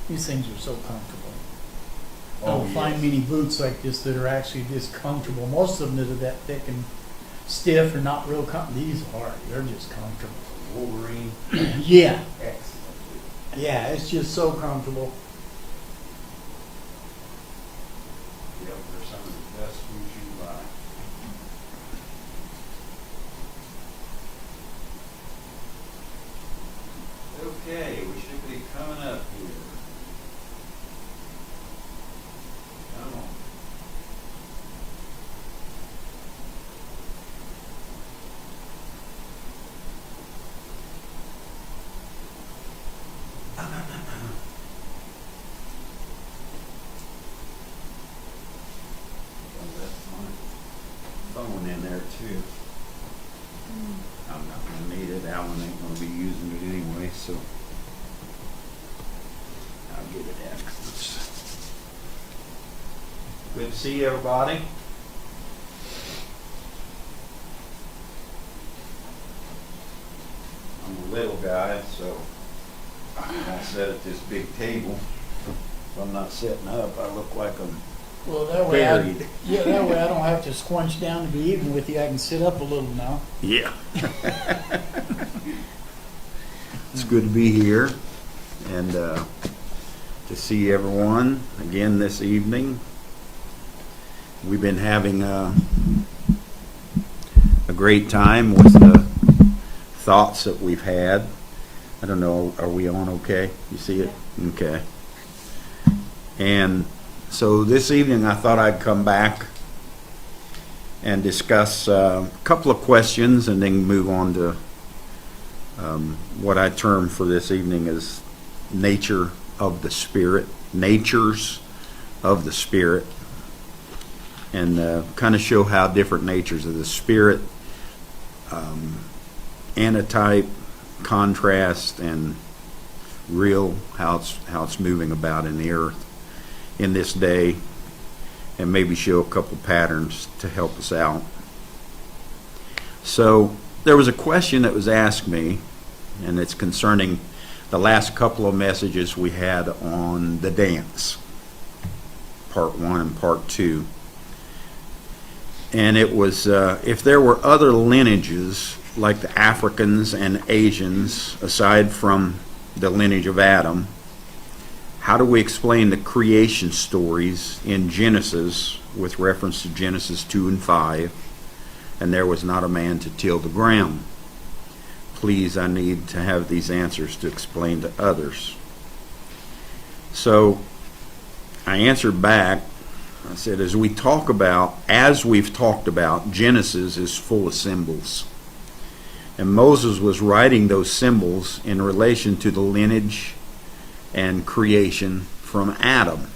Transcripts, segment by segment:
These things are so comfortable. I Oh, don't find yes. many boots like this that are actually this comfortable. Most of them that are that thick and stiff are not real comfortable. These are. They're just comfortable. Wolverine. Yeah. Excellent. Yeah, it's just so comfortable. Yep, they're some of the best boots you can buy. Okay, we should be coming up here. Come on. I left my phone in there too. I'm not gonna need it. Alan ain't gonna be using it anyway, so I'll get it afterwards. Good to see everybody. I'm a little guy, so I sit at this big table. If I'm not sitting up, I look like I'm Well, that way, buried. that way I don't have to squinch down to be even with you. I can sit up a little now. Yeah. It's good to be here and to see everyone again this evening. We've been having a great time with the thoughts that we've had. I don't know, are we on okay? You see it? Okay. And so this evening I thought I'd come back and discuss a couple of questions and then move on to what I term for this evening as nature of the Spirit, natures of the Spirit, and kind of show how different natures of the Spirit, antitype, contrast, and real, how it's moving about in the earth in this day, and maybe show a couple patterns to help us out. So there was a question that was asked me, and it's concerning the last couple of messages we had on the dance, part 1 and part 2. And it was if there were other lineages like the Africans and Asians aside from the lineage of Adam, how do we explain the creation stories in Genesis with reference to Genesis 2 and 5, and there was not a man to till the ground? Please, I need to have these answers to explain to others. So I answered back. I said, as we've talked about, Genesis is full of symbols. And Moses was writing those symbols in relation to the lineage and creation from Adam.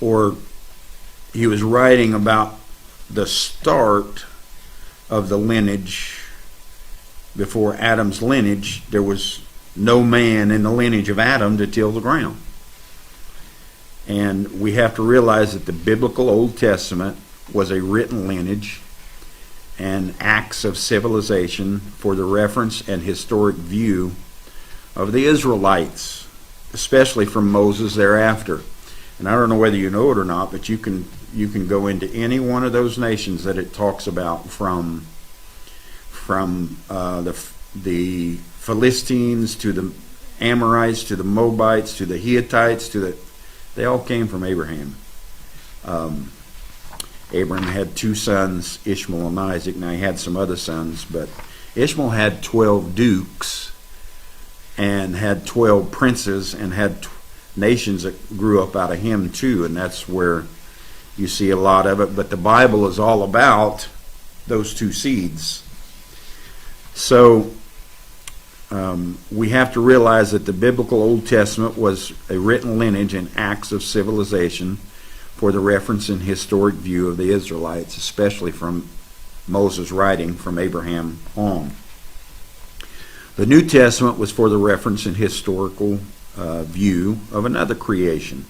Or he was writing about the start of the lineage. Before Adam's lineage, there was no man in the lineage of Adam to till the ground. And we have to realize that the biblical Old Testament was a written lineage and acts of civilization for the reference and historic view of the Israelites, especially from Moses thereafter. And I don't know whether you know it or not, but you can go into any one of those nations that it talks about, from the Philistines to the Amorites to the Moabites to the Hittites they all came from Abraham. Abraham had 2 sons, Ishmael and Isaac. Now he had some other sons, but Ishmael had 12 dukes and had 12 princes and had nations that grew up out of him too, and that's where you see a lot of it. But the Bible is all about those 2 seeds. So we have to realize that the biblical Old Testament was a written lineage and acts of civilization for the reference and historic view of the Israelites, especially from Moses writing from Abraham on. The New Testament was for the reference and historical view of another creation,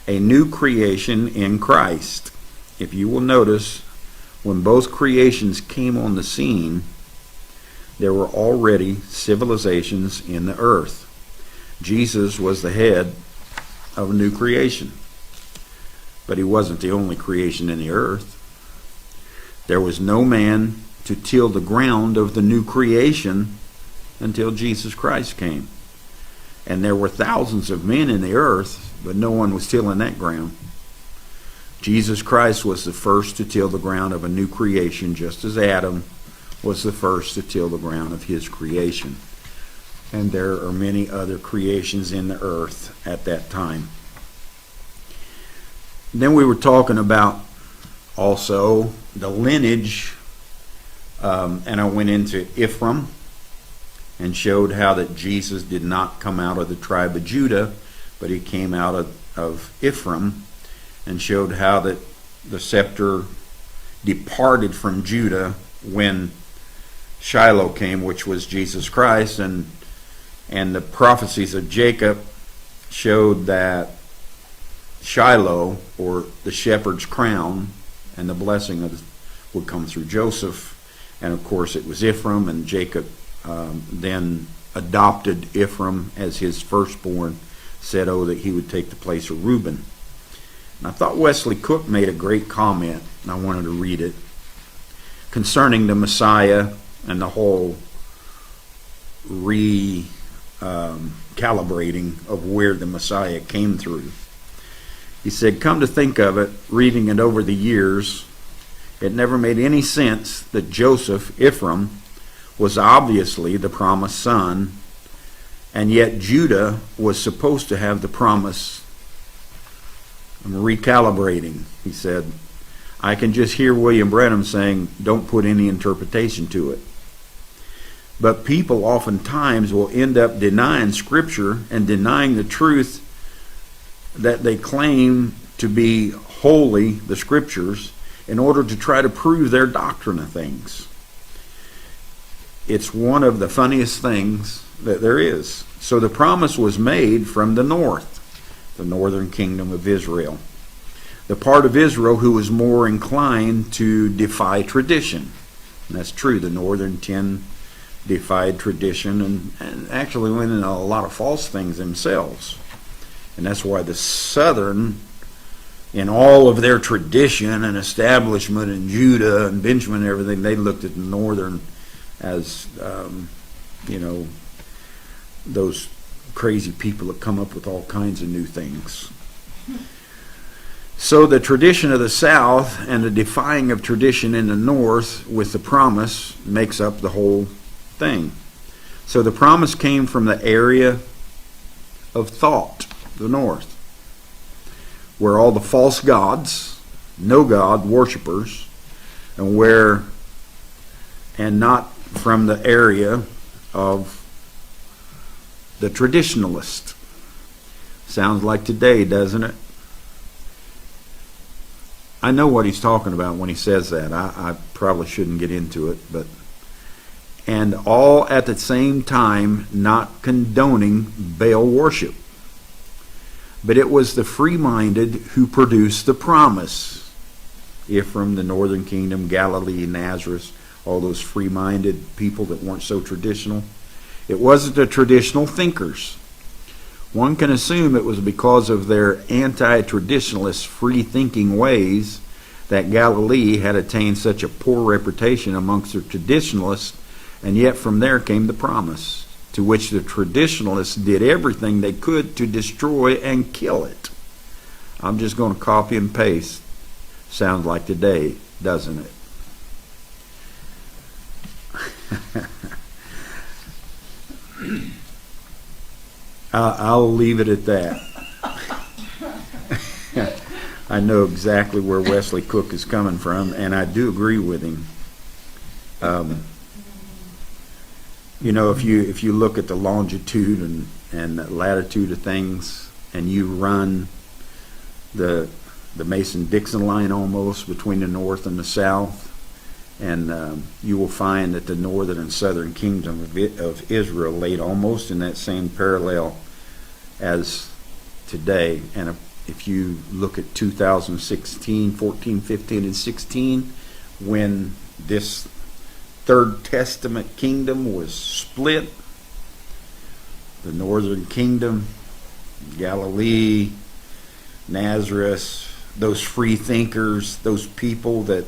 a new creation in Christ. If you will notice, when both creations came on the scene, there were already civilizations in the earth. Jesus was the head of a new creation. But he wasn't the only creation in the earth. There was no man to till the ground of the new creation until Jesus Christ came. And there were thousands of men in the earth, but no one was tilling that ground. Jesus Christ was the first to till the ground of a new creation, just as Adam was the first to till the ground of his creation. And there are many other creations in the earth at that time. Then we were talking about also the lineage, and I went into Ephraim and showed how that Jesus did not come out of the tribe of Judah, but he came out of Ephraim, and showed how that the scepter departed from Judah when Shiloh came, which was Jesus Christ, and the prophecies of Jacob showed that Shiloh, or the shepherd's crown, and the blessing would come through Joseph. And of course it was Ephraim, and Jacob then adopted Ephraim as his firstborn, said, that he would take the place of Reuben. And I thought Wesley Cook made a great comment, and I wanted to read it, concerning the Messiah and the whole calibrating of where the Messiah came through. He said, come to think of it, reading it over the years, it never made any sense that Joseph, Ephraim, was obviously the promised son, and yet Judah was supposed to have the promise. I'm recalibrating, he said. I can just hear William Branham saying, don't put any interpretation to it. But people oftentimes will end up denying Scripture and denying the truth that they claim to be holy, the Scriptures, in order to try to prove their doctrine of things. It's one of the funniest things that there is. So the promise was made from the north, the northern kingdom of Israel. The part of Israel who was more inclined to defy tradition. And that's true. The northern 10 defied tradition and actually went into a lot of false things themselves. And that's why the southern, in all of their tradition and establishment in Judah and Benjamin and everything, they looked at the northern as, those crazy people that come up with all kinds of new things. So the tradition of the south and the defying of tradition in the north with the promise makes up the whole thing. So the promise came from the area of thought, the north, where all the false gods, no God worshippers, and not from the area of the traditionalist. Sounds like today, doesn't it? I know what he's talking about when he says that. I probably shouldn't get into it, and all at the same time not condoning Baal worship. But it was the free-minded who produced the promise. Ephraim, the northern kingdom, Galilee, Nazareth, all those free-minded people that weren't so traditional. It wasn't the traditional thinkers. One can assume it was because of their anti-traditionalist, free-thinking ways that Galilee had attained such a poor reputation amongst the traditionalists, and yet from there came the promise, to which the traditionalists did everything they could to destroy and kill it. I'm just going to copy and paste. Sounds like today, doesn't it? I'll leave it at that. I know exactly where Wesley Cook is coming from, and I do agree with him. If you look at the longitude and the latitude of things, and you run the Mason-Dixon line almost between the north and the south, and you will find that the northern and southern kingdom of Israel laid almost in that same parallel as today. And if you look at 2016, 14, 15, and 16, when this Third Testament kingdom was split, the northern kingdom, Galilee, Nazareth, those free thinkers, those people that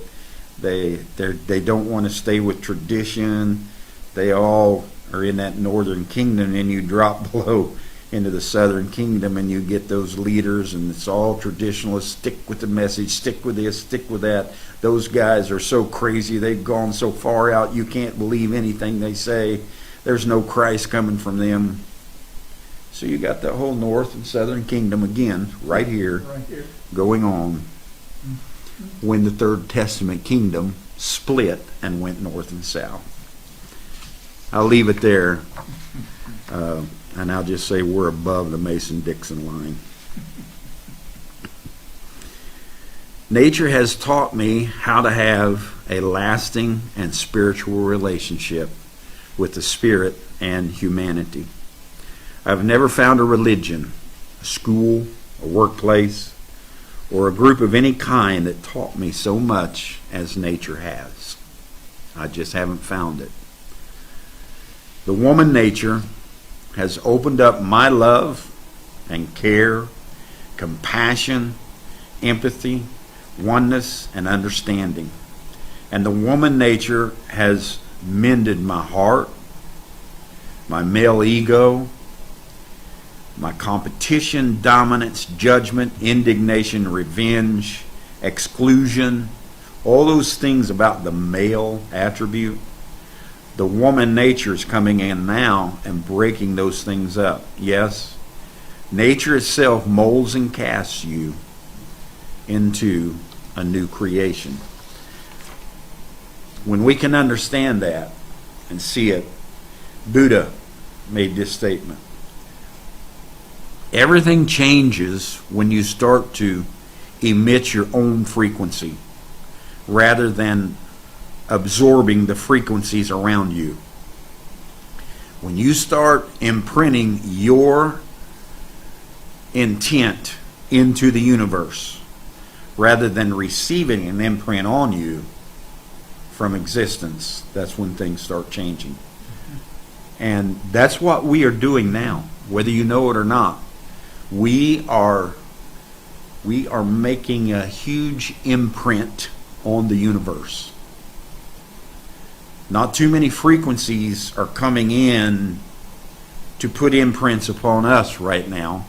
they don't want to stay with tradition. They all are in that northern kingdom, and you drop below into the southern kingdom and you get those leaders, and it's all traditionalists. Stick with the message, stick with this, stick with that. Those guys are so crazy, they've gone so far out you can't believe anything they say. There's no Christ coming from them. So you got the whole north and southern kingdom again right here going on when the Third Testament kingdom split and went north and south. I'll leave it there, and I'll just say we're above the Mason-Dixon line. Nature has taught me how to have a lasting and spiritual relationship with the Spirit and humanity. I've never found a religion, a school, a workplace, or a group of any kind that taught me so much as nature has. I just haven't found it. The woman nature has opened up my love and care, compassion, empathy, oneness, and understanding. And the woman nature has mended my heart, my male ego, my competition, dominance, judgment, indignation, revenge, exclusion, all those things about the male attribute. The woman nature is coming in now and breaking those things up. Yes, nature itself molds and casts you into a new creation. When we can understand that and see it, Buddha made this statement. Everything changes when you start to emit your own frequency rather than absorbing the frequencies around you. When you start imprinting your intent into the universe rather than receiving an imprint on you from existence, that's when things start changing. And that's what we are doing now, whether you know it or not. We are making a huge imprint on the universe. Not too many frequencies are coming in to put imprints upon us right now.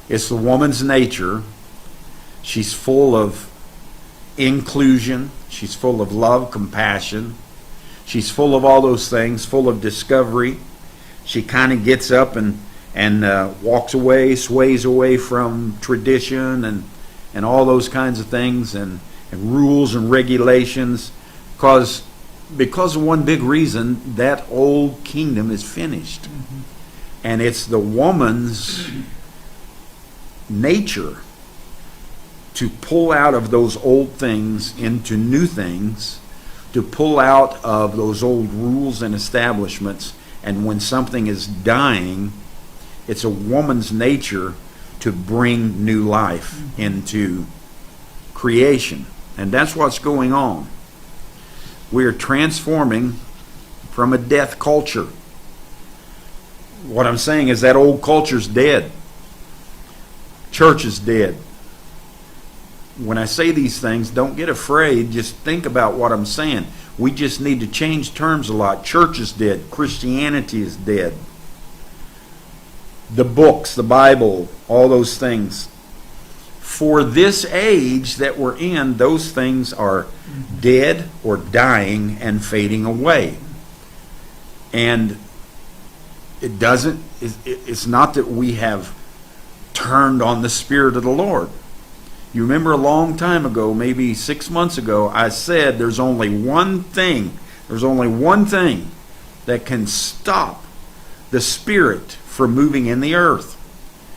It's the woman's nature. She's full of inclusion. She's full of love, compassion. She's full of all those things, full of discovery. She kind of gets up and walks away, sways away from tradition and all those kinds of things and rules and regulations because of one big reason, that old kingdom is finished. Mm-hmm. And it's the woman's nature to pull out of those old things into new things, to pull out of those old rules and establishments. And when something is dying, it's a woman's nature to bring new life into creation. And that's what's going on. We are transforming from a death culture. What I'm saying is that old culture's dead. Church is dead. When I say these things, don't get afraid. Just think about what I'm saying. We just need to change terms a lot. Church is dead. Christianity is dead. The books, the Bible, all those things. For this age that we're in, those things are dead or dying and fading away. And it's not that we have turned on the Spirit of the Lord. You remember a long time ago, maybe 6 months ago, I said there's only one thing that can stop the Spirit from moving in the earth.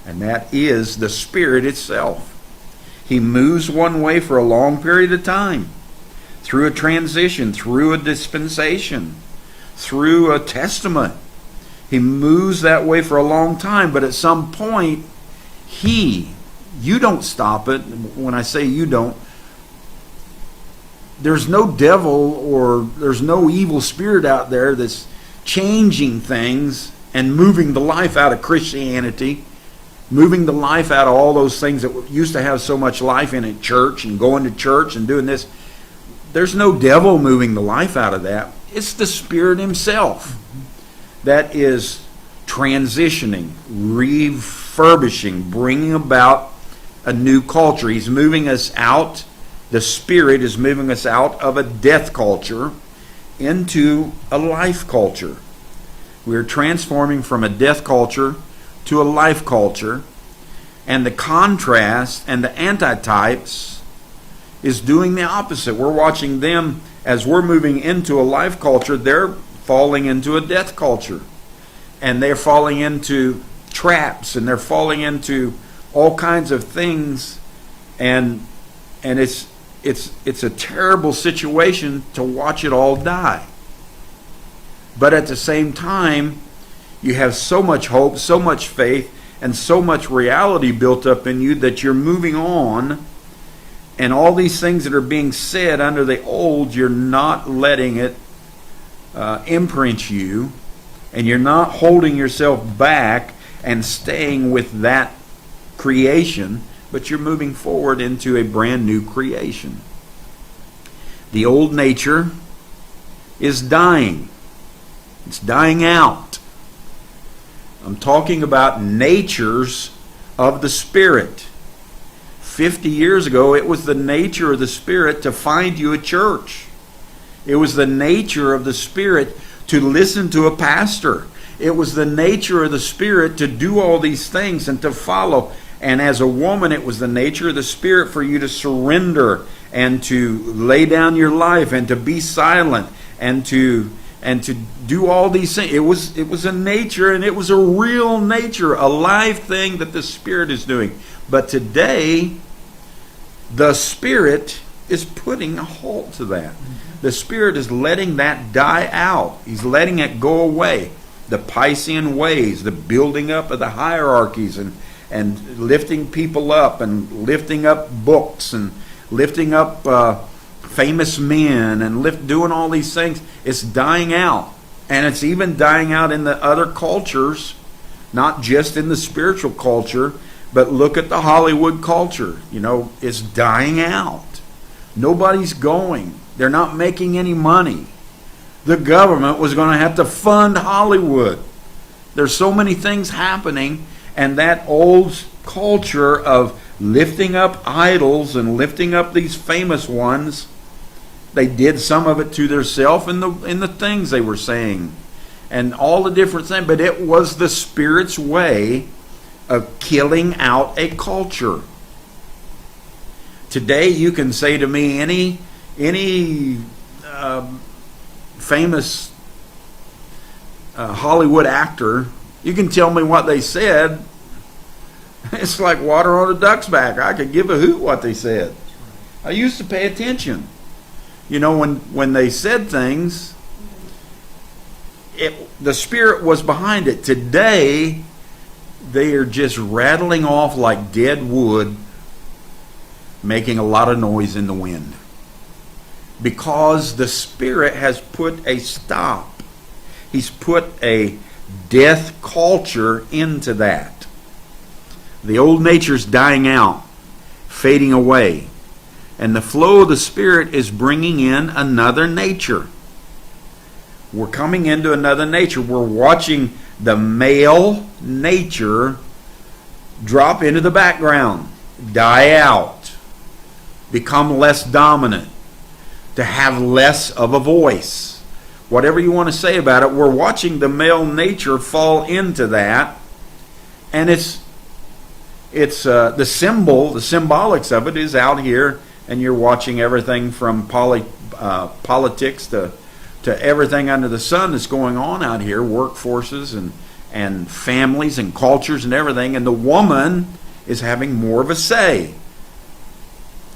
And that is the Spirit itself. He moves one way for a long period of time, through a transition, through a dispensation, through a testament. He moves that way for a long time, but at some point, you don't stop it. When I say you don't, there's no devil or there's no evil spirit out there that's changing things and moving the life out of Christianity, moving the life out of all those things that used to have so much life in it, church and going to church and doing this. There's no devil moving the life out of that. It's the Spirit Himself that is transitioning, refurbishing, bringing about a new culture. He's moving us out. The Spirit is moving us out of a death culture into a life culture. We're transforming from a death culture to a life culture. And the contrast and the antitypes is doing the opposite. We're watching them as we're moving into a life culture. They're falling into a death culture. And they're falling into traps, and they're falling into all kinds of things. And it's a terrible situation to watch it all die. But at the same time, you have so much hope, so much faith, and so much reality built up in you that you're moving on. And all these things that are being said under the old, you're not letting it imprint you. And you're not holding yourself back and staying with that creation, but you're moving forward into a brand new creation. The old nature is dying. It's dying out. I'm talking about natures of the Spirit. 50 years ago, it was the nature of the Spirit to find you a church. It was the nature of the Spirit to listen to a pastor. It was the nature of the Spirit to do all these things and to follow. And as a woman, it was the nature of the Spirit for you to surrender and to lay down your life and to be silent and to do all these things. It was a nature, and it was a real nature, a live thing that the Spirit is doing. But today, the Spirit is putting a halt to that. The Spirit is letting that die out. He's letting it go away. The Piscean ways, the building up of the hierarchies and lifting people up and lifting up books and lifting up famous men and doing all these things. It's dying out. And it's even dying out in the other cultures, not just in the spiritual culture, but look at the Hollywood culture. You know, it's dying out. Nobody's going. They're not making any money. The government was going to have to fund Hollywood. There's so many things happening, and that old culture of lifting up idols and lifting up these famous ones, they did some of it to themselves in the things they were saying and all the different things, but it was the Spirit's way of killing out a culture. Today you can say to me any famous Hollywood actor, you can tell me what they said. It's like water on a duck's back. I could give a hoot what they said. I used to pay attention. You know, when they said things, the Spirit was behind it. Today, they are just rattling off like dead wood, making a lot of noise in the wind. Because the Spirit has put a stop. He's put a death culture into that. The old nature's dying out, fading away. And the flow of the Spirit is bringing in another nature. We're coming into another nature. We're watching the male nature drop into the background, die out, become less dominant, to have less of a voice. Whatever you want to say about it, we're watching the male nature fall into that. And it's the symbolics of it is out here. And you're watching everything from politics to everything under the sun that's going on out here, workforces and families and cultures and everything. And the woman is having more of a say.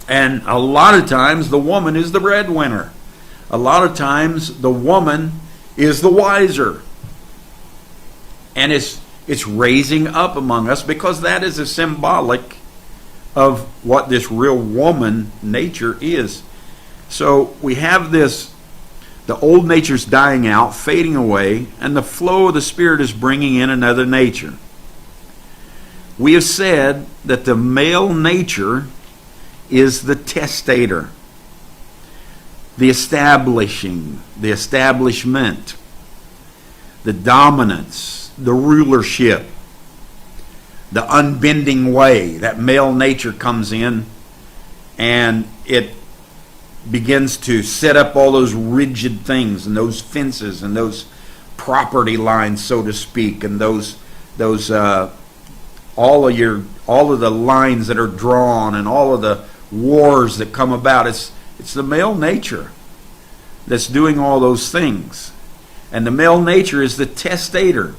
And a lot of times the woman is the breadwinner. A lot of times the woman is the wiser. And it's raising up among us because that is a symbolic of what this real woman nature is. So we have the The old nature's dying out, fading away, and the flow of the Spirit is bringing in another nature. We have said that the male nature is the testator, the establishing, the establishment, the dominance, the rulership, the unbending way. That male nature comes in and it begins to set up all those rigid things and those fences and those property lines, so to speak, and those all of the lines that are drawn and all of the wars that come about. It's the male nature that's doing all those things. And the male nature is the testator.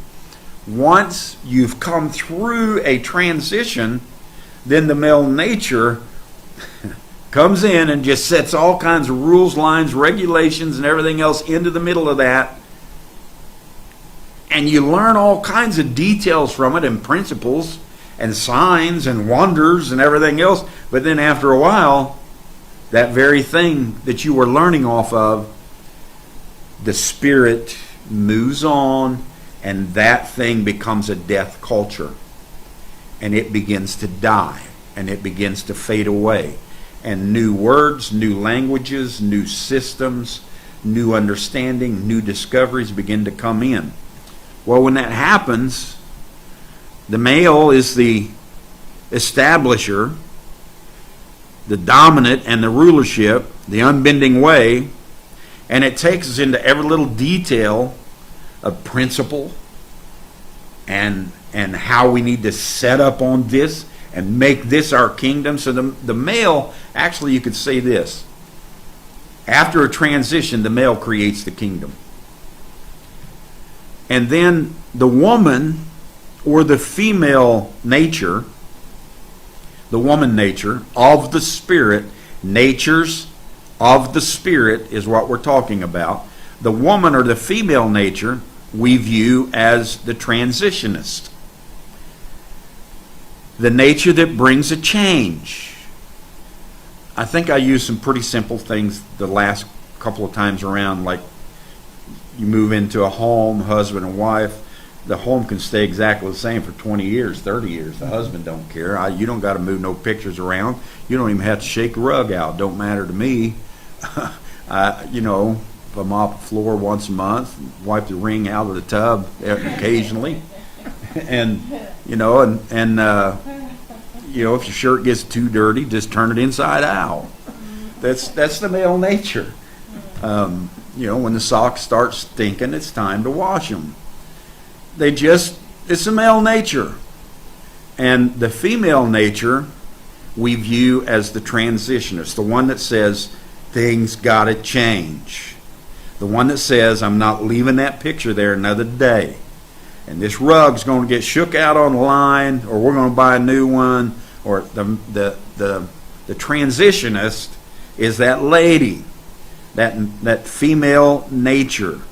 Once you've come through a transition, then the male nature comes in and just sets all kinds of rules, lines, regulations, and everything else into the middle of that. And you learn all kinds of details from it and principles and signs and wonders and everything else. But then after a while, that very thing that you were learning off of, the Spirit moves on, and that thing becomes a death culture. And it begins to die, and it begins to fade away. And new words, new languages, new systems, new understanding, new discoveries begin to come in. Well, when that happens, the male is the establisher, the dominant and the rulership, the unbending way, and it takes us into every little detail of principle and how we need to set up on this and make this our kingdom. So the male, actually you could say this, after a transition, the male creates the kingdom. And then the woman, or the female nature, the woman nature of the Spirit, natures of the Spirit is what we're talking about. The woman, or the female nature, we view as the transitionist. The nature that brings a change. I think I used some pretty simple things the last couple of times around, like you move into a home, husband and wife. The home can stay exactly the same for 20 years, 30 years. The husband don't care. You don't got to move no pictures around. You don't even have to shake a rug out. Don't matter to me. If I mop the floor once a month, wipe the ring out of the tub occasionally, and if your shirt gets too dirty, just turn it inside out. That's the male nature. When the socks start stinking, it's time to wash them. It's a male nature. And the female nature we view as the transitionist, the one that says things gotta change. The one that says, I'm not leaving that picture there another day. And this rug's going to get shook out on the line, or we're going to buy a new one. Or the transitionist is that lady, that female nature,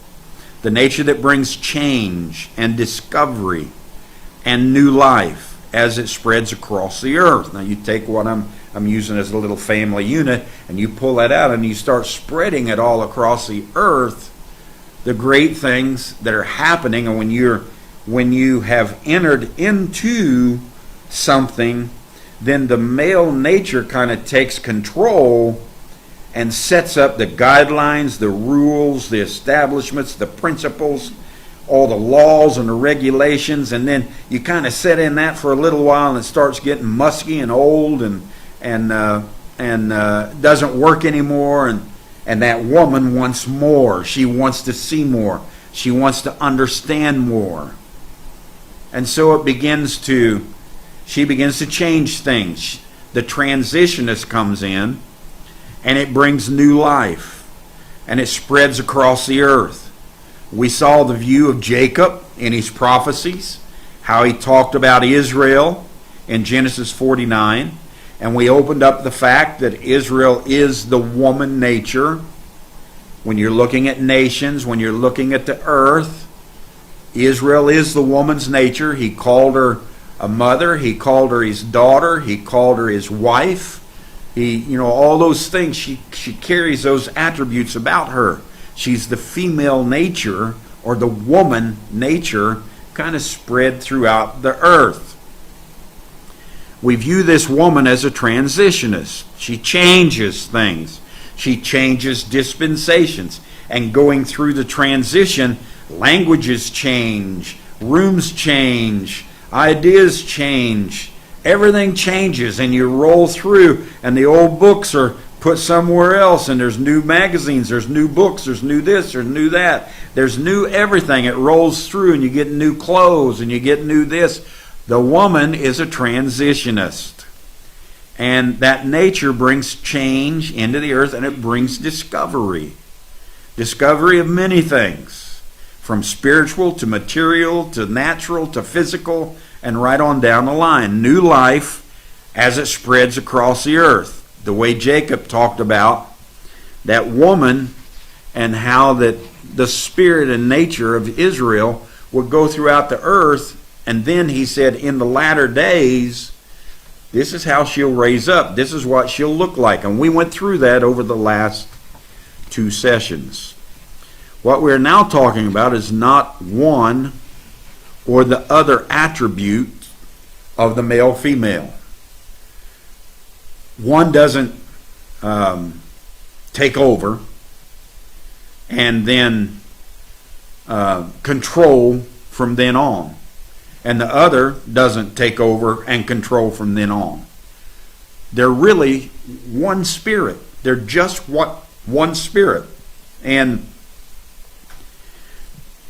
the nature that brings change and discovery and new life as it spreads across the earth. Now you take what I'm using as a little family unit, and you pull that out and you start spreading it all across the earth, the great things that are happening. And when you have entered into something, then the male nature kind of takes control and sets up the guidelines, the rules, the establishments, the principles, all the laws and the regulations. And then you kind of sit in that for a little while, and it starts getting musky and old and doesn't work anymore. And that woman wants more. She wants to see more. She wants to understand more. And so she begins to change things. The transitionist comes in, and it brings new life, and it spreads across the earth. We saw the view of Jacob in his prophecies, how he talked about Israel in Genesis 49, and we opened up the fact that Israel is the woman nature. When you're looking at nations, when you're looking at the earth, Israel is the woman's nature. He called her a mother, he called her his daughter, he called her his wife. All those things, she carries those attributes about her. She's the female nature, or the woman nature, kind of spread throughout the earth. We view this woman as a transitionist. She changes things. She changes dispensations. And going through the transition, languages change, rooms change, ideas change, everything changes, and you roll through, and the old books are put somewhere else, and there's new magazines, there's new books, there's new this, there's new that, there's new everything. It rolls through, and you get new clothes, and you get new this. The woman is a transitionist, and that nature brings change into the earth, and it brings discovery of many things, from spiritual to material to natural to physical, and right on down the line. New life as it spreads across the earth. The way Jacob talked about that woman, and how that the spirit and nature of Israel would go throughout the earth. And then he said, in the latter days, this is how she'll raise up. This is what she'll look like. And we went through that over the last 2 sessions. What we're now talking about is not one or the other attribute of the male-female. One doesn't take over and then control from then on. And the other doesn't take over and control from then on. They're really one spirit. They're just one spirit. And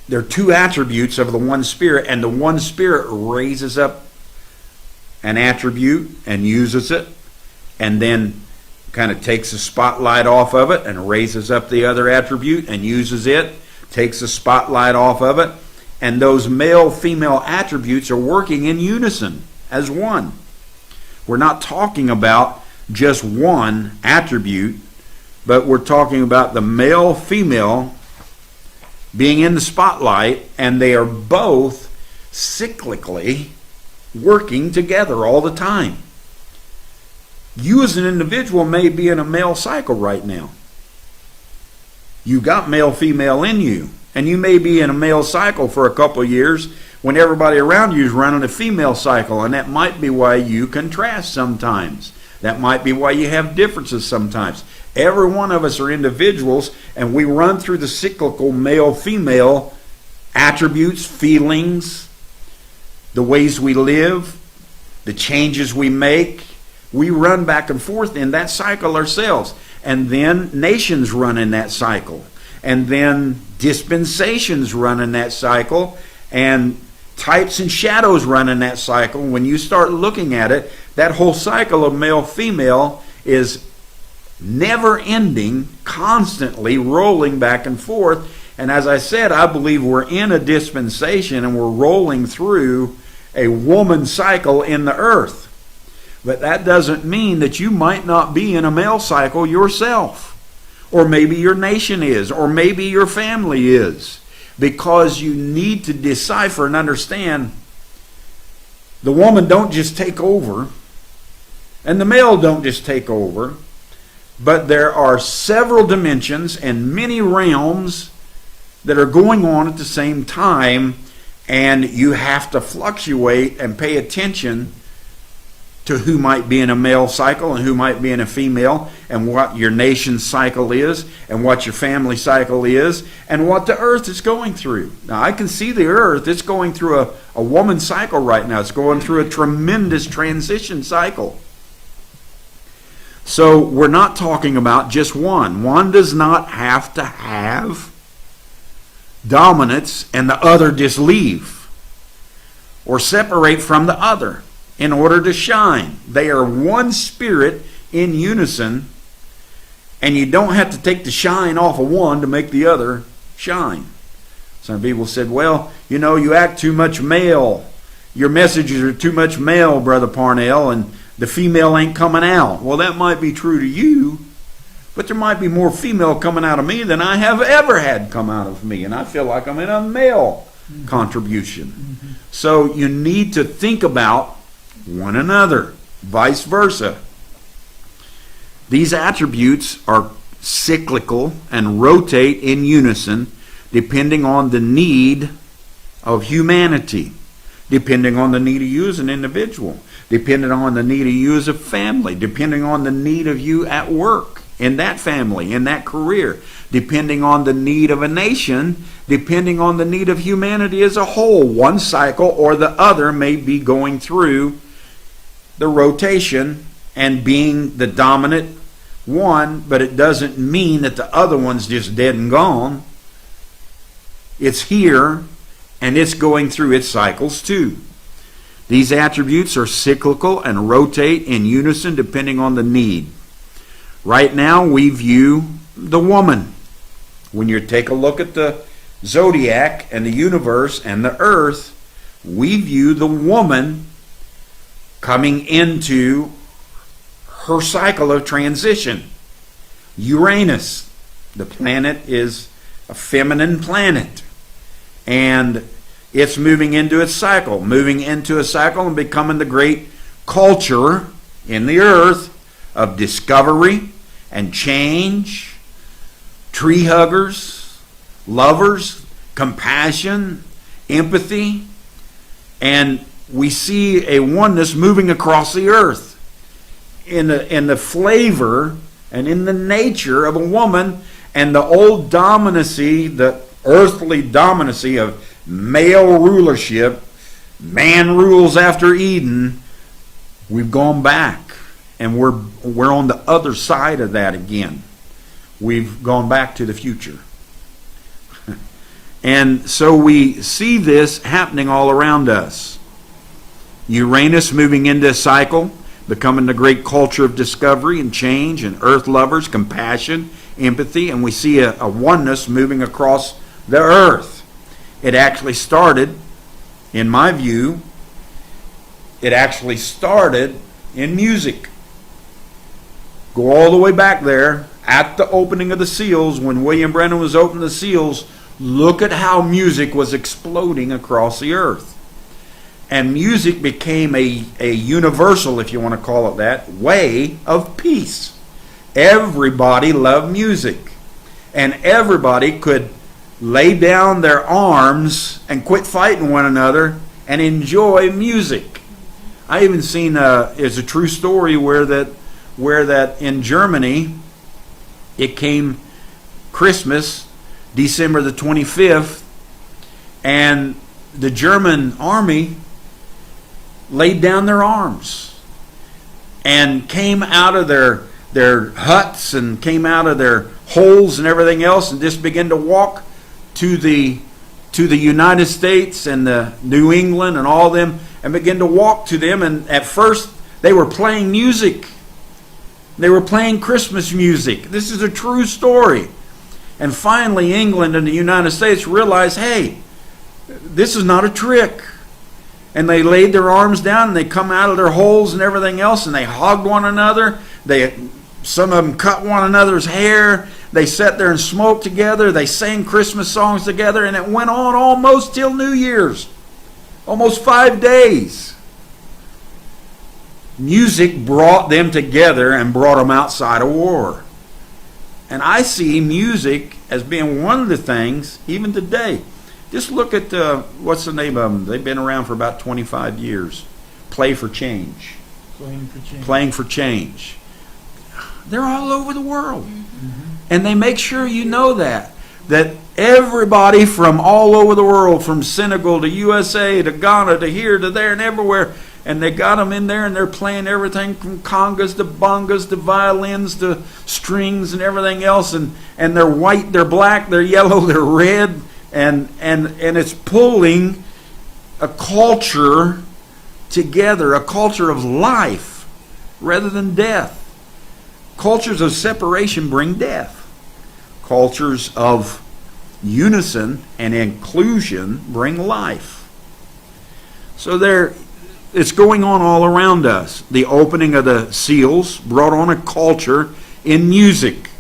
they're 2 attributes of the one spirit, and the one spirit raises up an attribute and uses it, and then kind of takes the spotlight off of it and raises up the other attribute and uses it, takes the spotlight off of it. And those male-female attributes are working in unison as one. We're not talking about just one attribute, but we're talking about the male-female being in the spotlight, and they are both cyclically working together all the time. You as an individual may be in a male cycle right now. You got male-female in you. And you may be in a male cycle for a couple of years when everybody around you is running a female cycle. And that might be why you contrast sometimes. That might be why you have differences sometimes. Every one of us are individuals, and we run through the cyclical male-female attributes, feelings, the ways we live, the changes we make. We run back and forth in that cycle ourselves. And then nations run in that cycle. And then dispensations run in that cycle, and types and shadows run in that cycle. When you start looking at it, that whole cycle of male-female is never ending, constantly rolling back and forth. And as I said, I believe we're in a dispensation, and we're rolling through a woman cycle in the earth. But that doesn't mean that you might not be in a male cycle yourself. Or maybe your nation is, or maybe your family is. Because you need to decipher and understand the woman don't just take over, and the male don't just take over, but there are several dimensions and many realms that are going on at the same time, and you have to fluctuate and pay attention to who might be in a male cycle and who might be in a female, and what your nation's cycle is, and what your family cycle is, and what the earth is going through. Now, I can see the earth. It's going through a woman cycle right now. It's going through a tremendous transition cycle. So we're not talking about just one. One does not have to have dominance and the other just leave or separate from the other in order to shine. They are one spirit in unison, and you don't have to take the shine off of one to make the other shine. Some people said, well, you act too much male. Your messages are too much male, Brother Parnell, and the female ain't coming out. Well, that might be true to you, but there might be more female coming out of me than I have ever had come out of me, and I feel like I'm in a male contribution. So you need to think about one another, vice versa. These attributes are cyclical, and rotate in unison depending on the need of humanity, depending on the need of you as an individual, depending on the need of you as a family, depending on the need of you at work, in that family, in that career, depending on the need of a nation, depending on the need of humanity as a whole. One cycle or the other may be going through the rotation and being the dominant one, but it doesn't mean that the other one's just dead and gone. It's here, and it's going through its cycles too. These attributes are cyclical and rotate in unison depending on the need. Right now, we view the woman. When you take a look at the zodiac and the universe and the earth, we view the woman coming into her cycle of transition. Uranus, the planet, is a feminine planet, and it's moving into its cycle, and becoming the great culture in the earth of discovery and change, tree huggers, lovers, compassion, empathy, and we see a oneness moving across the earth in the flavor and in the nature of a woman, and the old dominacy, the earthly dominacy of male rulership, man rules after Eden. We've gone back, and we're on the other side of that again. We've gone back to the future. And so we see this happening all around us. Uranus moving into a cycle, becoming the great culture of discovery and change, and earth lovers, compassion, empathy, and we see a oneness moving across the earth. It actually started, in my view, in music. Go all the way back there at the opening of the seals, when William Brennan was opening the seals. Look at how music was exploding across the earth. And music became a universal, if you want to call it that, way of peace. Everybody loved music. And everybody could lay down their arms and quit fighting one another and enjoy music. I even seen it's a true story where that in Germany, it came Christmas, December the 25th, and the German army laid down their arms and came out of their huts and came out of their holes and everything else, and just began to walk to the United States and the New England and all them, and began to walk to them. And at first they were playing music. They were playing Christmas music. This is a true story. And finally England and the United States realized, hey, this is not a trick. And they laid their arms down, and they come out of their holes and everything else, and they hugged one another. Some of them cut one another's hair. They sat there and smoked together. They sang Christmas songs together, and it went on almost till New Year's. Almost 5 days. Music brought them together and brought them outside of war. And I see music as being one of the things, even today. Just look at, what's the name of them? They've been around for about 25 years. Play for Change. Playing for Change. They're all over the world. Mm-hmm. And they make sure you know that everybody from all over the world, from Senegal to USA to Ghana to here to there and everywhere, and they got them in there, and they're playing everything from congas to bongas to violins to strings and everything else, and they're white, they're black, they're yellow, they're red, and it's pulling a culture together, a culture of life rather than death. Cultures of separation bring death. Cultures of unison and inclusion bring life. So it's going on all around us. The opening of the seals brought on a culture in music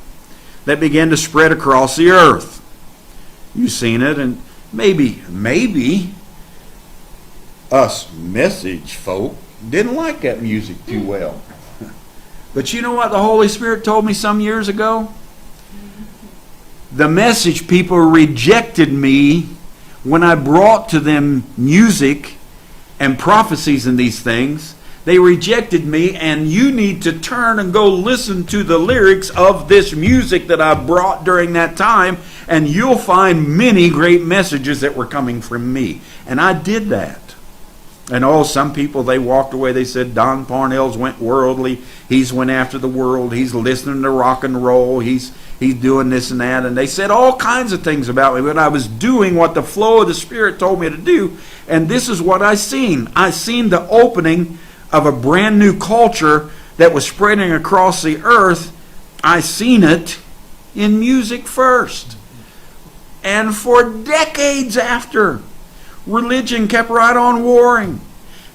that began to spread across the earth. You've seen it, and maybe us message folk didn't like that music too well. But you know what the Holy Spirit told me some years ago? the message people rejected me when I brought to them music and prophecies and these things. They rejected me, and you need to turn and go listen to the lyrics of this music that I brought during that time, and you'll find many great messages that were coming from me. And I did that. And some people, they walked away, they said, Don Parnell's went worldly, he's went after the world, he's listening to rock and roll, he's doing this and that. And they said all kinds of things about me, but I was doing what the flow of the Spirit told me to do. And this is what I seen. I seen the opening of a brand new culture that was spreading across the earth. I seen it in music first. And for decades after, religion kept right on warring.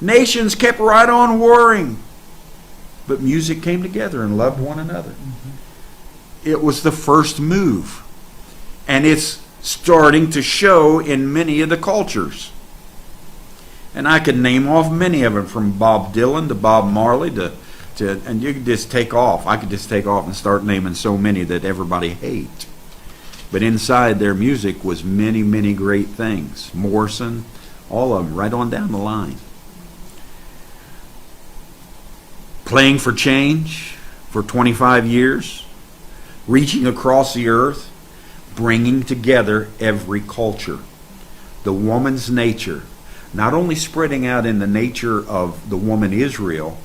Nations kept right on warring. But music came together and loved one another. It was the first move. And it's starting to show in many of the cultures. And I could name off many of them, from Bob Dylan to Bob Marley and you could just take off. I could just take off and start naming so many that everybody hates. But inside their music was many, many great things. Morrison, all of them, right on down the line. Playing for change for 25 years, reaching across the earth, bringing together every culture. The woman's nature, not only spreading out in the nature of the woman Israel,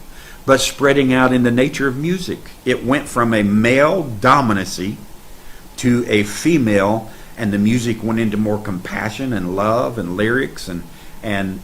but spreading out in the nature of music. It went from a male dominancy to a female, and the music went into more compassion and love and lyrics and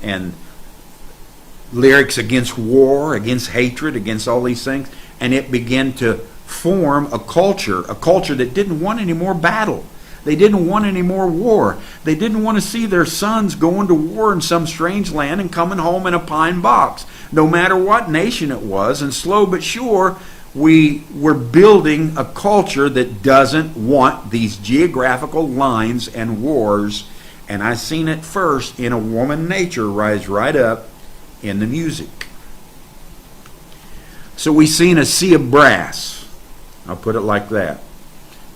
lyrics against war, against hatred, against all these things. And it began to form a culture that didn't want any more battle. They didn't want any more war. They didn't want to see their sons going to war in some strange land and coming home in a pine box, no matter what nation it was. And slow but sure, we were building a culture that doesn't want these geographical lines and wars. And I seen it first in a woman nature rise right up in the music. So we seen a sea of brass. I'll put it like that.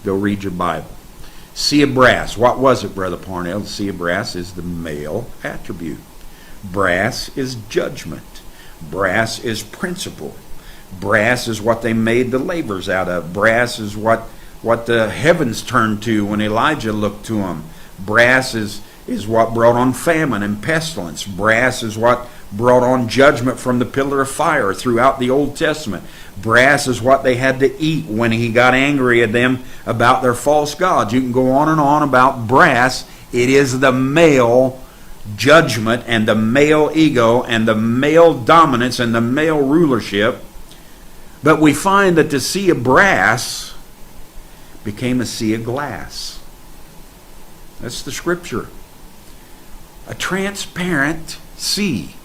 Go read your Bible. Sea of brass. What was it, Brother Parnell? The sea of brass is the male attribute. Brass is judgment. Brass is principle. Brass is what they made the lavers out of. Brass is what the heavens turned to when Elijah looked to them. Brass is what brought on famine and pestilence. Brass is what brought on judgment from the pillar of fire throughout the Old Testament. Brass is what they had to eat when he got angry at them about their false gods. You can go on and on about brass. It is the male judgment and the male ego and the male dominance and the male rulership. But we find that the sea of brass became a sea of glass. That's the scripture. A transparent sea.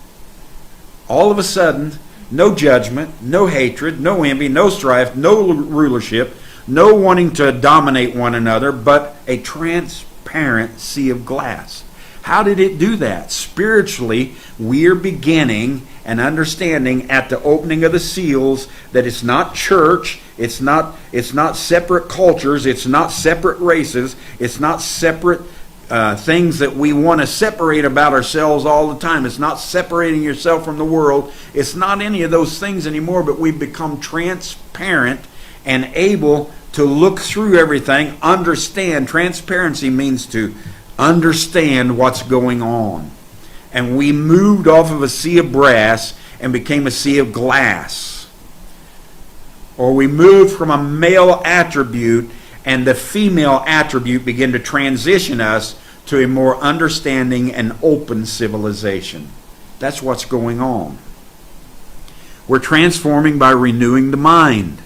All of a sudden, no judgment, no hatred, no envy, no strife, no rulership, no wanting to dominate one another, but a transparent sea of glass. How did it do that? Spiritually, we're beginning and understanding at the opening of the seals that it's not church, it's not separate cultures, it's not separate races, it's not separate things that we want to separate about ourselves all the time. It's not separating yourself from the world. It's not any of those things anymore, but we've become transparent and able to look through everything, understand. Transparency means to understand what's going on. And we moved off of a sea of brass and became a sea of glass. Or we moved from a male attribute and the female attribute began to transition us to a more understanding and open civilization. That's what's going on. We're transforming by renewing the mind.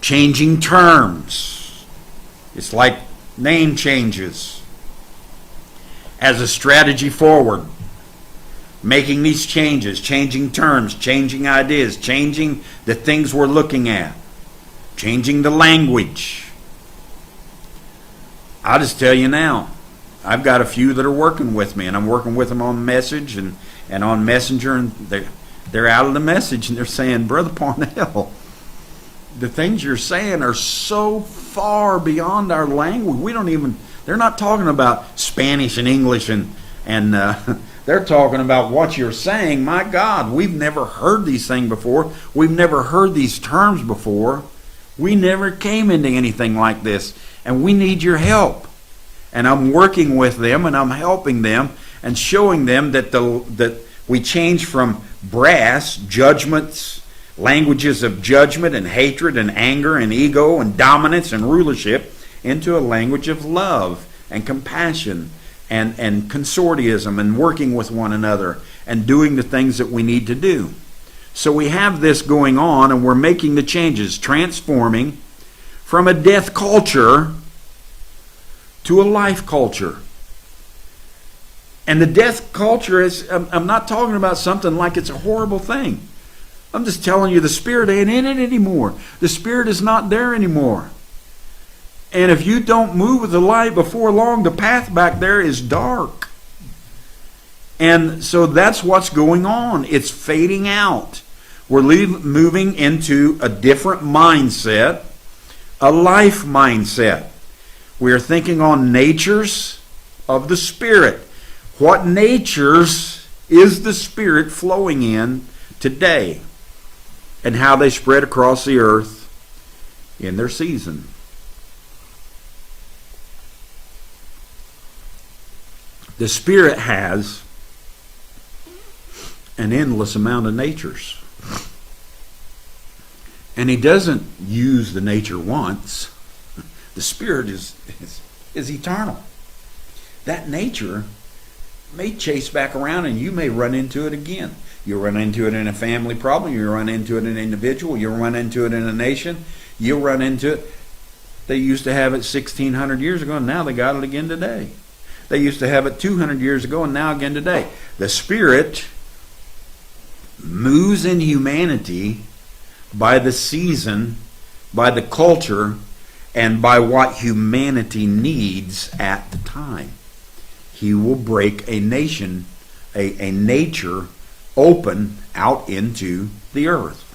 Changing terms. It's like name changes. As a strategy forward. Making these changes, changing terms, changing ideas, changing the things we're looking at. Changing the language. I'll just tell you now, I've got a few that are working with me, and I'm working with them on message and on Messenger, and they're out of the message, and they're saying, Brother Parnell, the things you're saying are so far beyond our language. We don't even, they're not talking about Spanish and English and they're talking about what you're saying. My God, we've never heard these things before. We've never heard these terms before. We never came into anything like this, and we need your help. And I'm working with them, and I'm helping them, and showing them that we change from brass, judgments, languages of judgment and hatred and anger and ego and dominance and rulership, into a language of love and compassion and consortiism and working with one another and doing the things that we need to do. So we have this going on, and we're making the changes, transforming from a death culture to a life culture. And the death culture is, I'm not talking about something like it's a horrible thing. I'm just telling you the Spirit ain't in it anymore. The Spirit is not there anymore. And if you don't move with the light before long, the path back there is dark. And so that's what's going on. It's fading out. We're moving into a different mindset, a life mindset. We are thinking on natures of the Spirit. What natures is the Spirit flowing in today? And how they spread across the earth in their season. The Spirit has an endless amount of natures. And He doesn't use the nature once. The Spirit is eternal. That nature may chase back around, and you may run into it again. You'll run into it in a family problem. You'll run into it in an individual. You'll run into it in a nation. You'll run into it. They used to have it 1,600 years ago, and now they got it again today. They used to have it 200 years ago, and now again today. The Spirit moves in humanity by the season, by the culture, and by what humanity needs at the time. He will break a nation, a nature open out into the earth.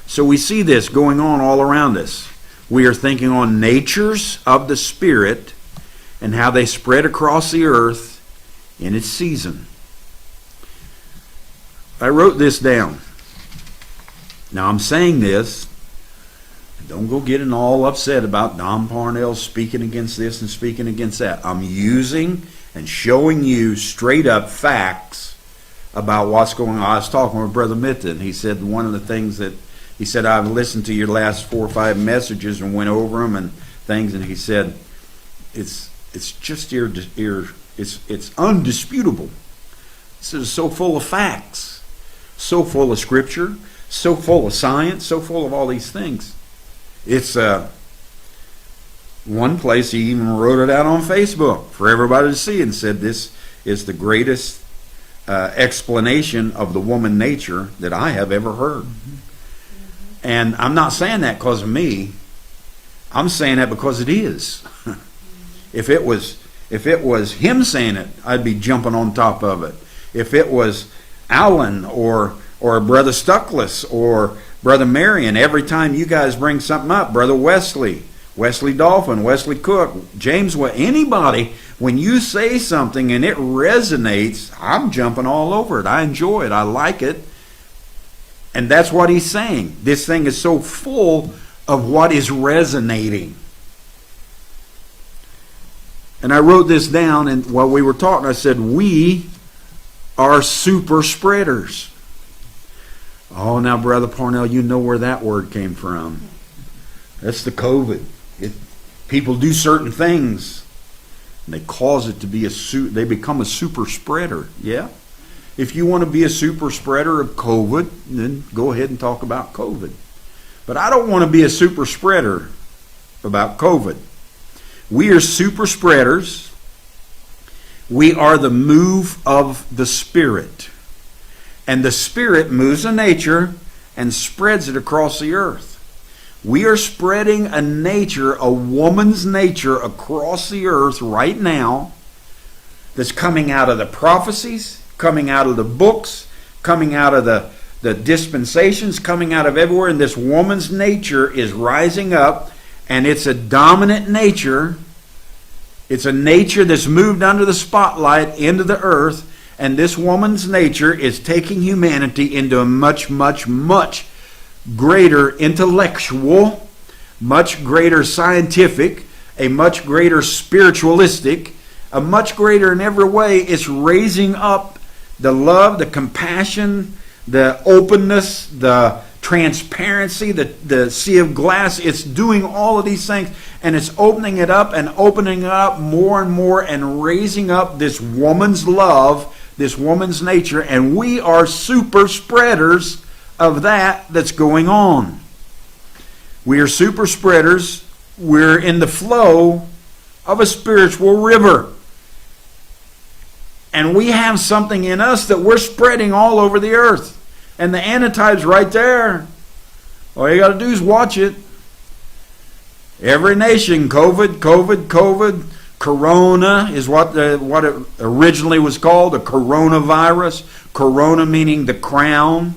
So we see this going on all around us. We are thinking on natures of the Spirit and how they spread across the earth in its season. I wrote this down. Now I'm saying this, don't go getting all upset about Don Parnell speaking against this and speaking against that. I'm using and showing you straight up facts about what's going on. I was talking with Brother Mitten. He said one of the things that, he said, I've listened to your last 4 or 5 messages and went over them and things, and he said, it's just it's undisputable. This is so full of facts, so full of scripture, so full of science, so full of all these things. It's one place he even wrote it out on Facebook for everybody to see and said this is the greatest explanation of the woman nature that I have ever heard. Mm-hmm. And I'm not saying that because of me. I'm saying that because it is. If it was him saying it, I'd be jumping on top of it. If it was Alan or Brother Stuckless or Brother Marion, every time you guys bring something up, Brother Wesley Dolphin, Wesley Cook, James, anybody, when you say something and it resonates, I'm jumping all over it. I enjoy it. I like it. And that's what he's saying. This thing is so full of what is resonating. And I wrote this down, and while we were talking, I said, we are super spreaders. Oh, now, Brother Parnell, you know where that word came from. That's the COVID. People do certain things, and they cause it to be they become a super spreader. Yeah? If you want to be a super spreader of COVID, then go ahead and talk about COVID. But I don't want to be a super spreader about COVID. We are super spreaders. We are the move of the Spirit. And the Spirit moves in nature and spreads it across the earth. We are spreading a nature, a woman's nature, across the earth right now that's coming out of the prophecies, coming out of the books, coming out of the the dispensations coming out of everywhere, and this woman's nature is rising up, and it's a dominant nature. It's a nature that's moved under the spotlight into the earth, and this woman's nature is taking humanity into a much, much, much greater intellectual, much greater scientific, a much greater spiritualistic, a much greater in every way. It's raising up the love, the compassion, the openness, the transparency, the sea of glass. It's doing all of these things, and it's opening it up and opening it up more and more and raising up this woman's love, this woman's nature, and we are super spreaders of that's going on. We are super spreaders. We're in the flow of a spiritual river. And we have something in us that we're spreading all over the earth. And the antitype's right there. All you got to do is watch it. Every nation, COVID, COVID, COVID. Corona is what it originally was called, the coronavirus. Corona meaning the crown.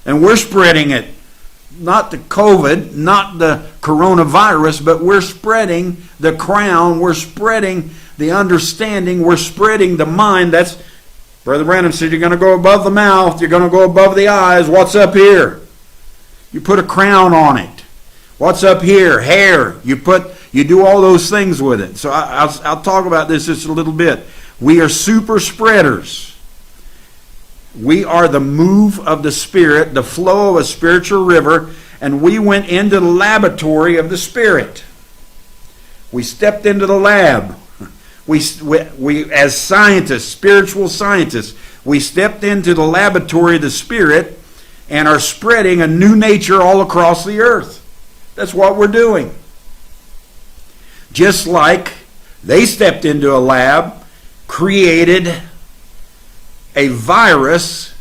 And we're spreading it. Not the COVID, not the coronavirus, but we're spreading the crown. We're spreading the understanding. We're spreading the mind. That's, Brother Branham said, you're going to go above the mouth. You're going to go above the eyes. What's up here? You put a crown on it. What's up here? Hair. You do all those things with it. So I'll talk about this just a little bit. We are super spreaders. We are the move of the Spirit, the flow of a spiritual river, and we went into the laboratory of the Spirit. We stepped into the lab. We as scientists, spiritual scientists, we stepped into the laboratory of the Spirit and are spreading a new nature all across the earth. That's what we're doing. Just like they stepped into a lab, created a virus,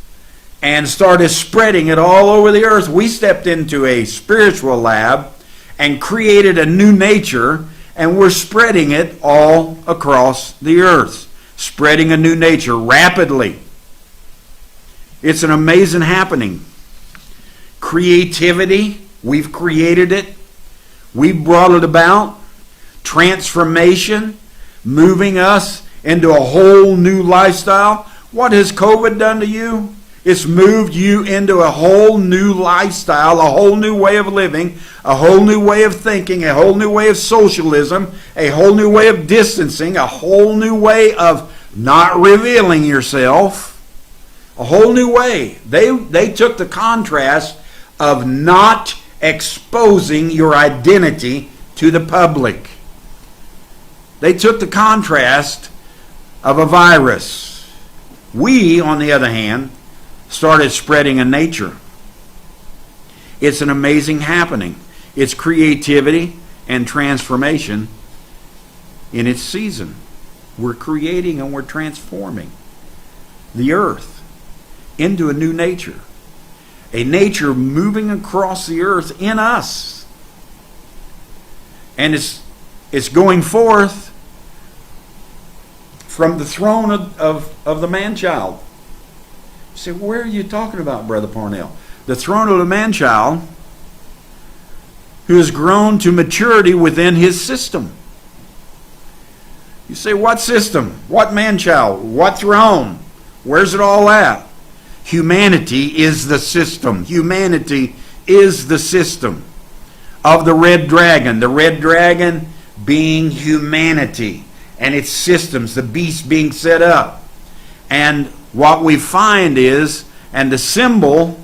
and started spreading it all over the earth. We stepped into a spiritual lab and created a new nature, and we're spreading it all across the earth. Spreading a new nature rapidly. It's an amazing happening. Creativity, we've created it. We've brought it about. Transformation, moving us into a whole new lifestyle. What has COVID done to you? It's moved you into a whole new lifestyle, a whole new way of living, a whole new way of thinking, a whole new way of socialism, a whole new way of distancing, a whole new way of not revealing yourself, a whole new way. They took the contrast of not exposing your identity to the public. They took the contrast of a virus. We, on the other hand, started spreading a nature. It's an amazing happening. It's creativity and transformation in its season. We're creating and we're transforming the earth into a new nature. A nature moving across the earth in us. And it's going forth from the throne of the man-child. You say, where are you talking about, Brother Parnell? The throne of the man-child who has grown to maturity within his system. You say, what system? What man-child? What throne? Where's it all at? Humanity is the system. Humanity is the system of the red dragon. The red dragon being humanity and its systems, the beast being set up. And what we find is, and the symbol,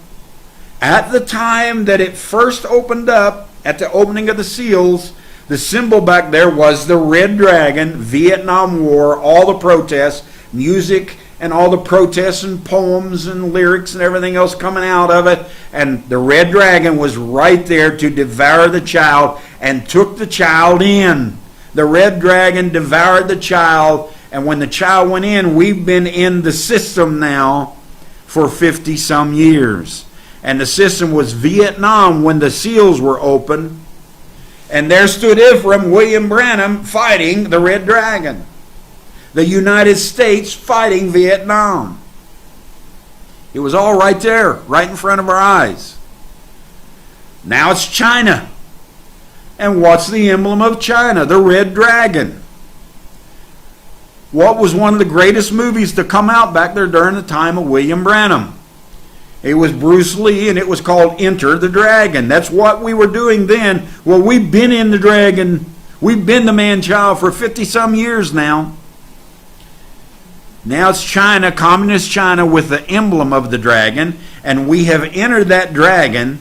at the time that it first opened up, at the opening of the seals, the symbol back there was the red dragon, Vietnam War, all the protests, music, and all the protests and poems and lyrics and everything else coming out of it. And the red dragon was right there to devour the child and took the child in. The red dragon devoured the child, and when the child went in, we've been in the system now for 50 some years. And the system was Vietnam when the seals were open. And there stood Ephraim, William Branham, fighting the red dragon. The United States fighting Vietnam. It was all right there, right in front of our eyes. Now it's China. And what's the emblem of China? The red dragon. What was one of the greatest movies to come out back there during the time of William Branham? It was Bruce Lee, and it was called Enter the Dragon. That's what we were doing then. Well, we've been in the dragon. We've been the man-child for 50-some years now. Now it's China, communist China, with the emblem of the dragon, and we have entered that dragon,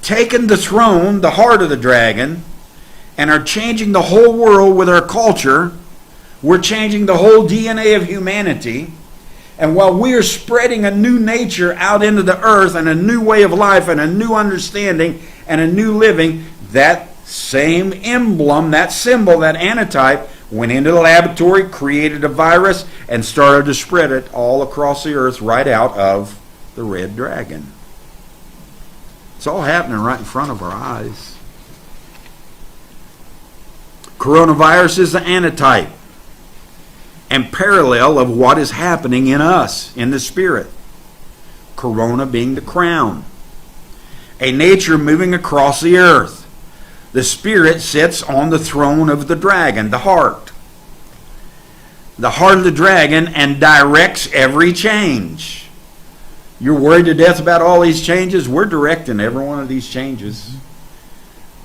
taken the throne, the heart of the dragon, and are changing the whole world with our culture. We're changing the whole DNA of humanity. And while we are spreading a new nature out into the earth and a new way of life and a new understanding and a new living, that same emblem, that symbol, that antitype, went into the laboratory, created a virus, and started to spread it all across the earth right out of the red dragon. It's all happening right in front of our eyes. Coronavirus is the antitype and parallel of what is happening in us, in the spirit. Corona being the crown. A nature moving across the earth. The spirit sits on the throne of the dragon, the heart. The heart of the dragon, and directs every change. You're worried to death about all these changes? We're directing every one of these changes.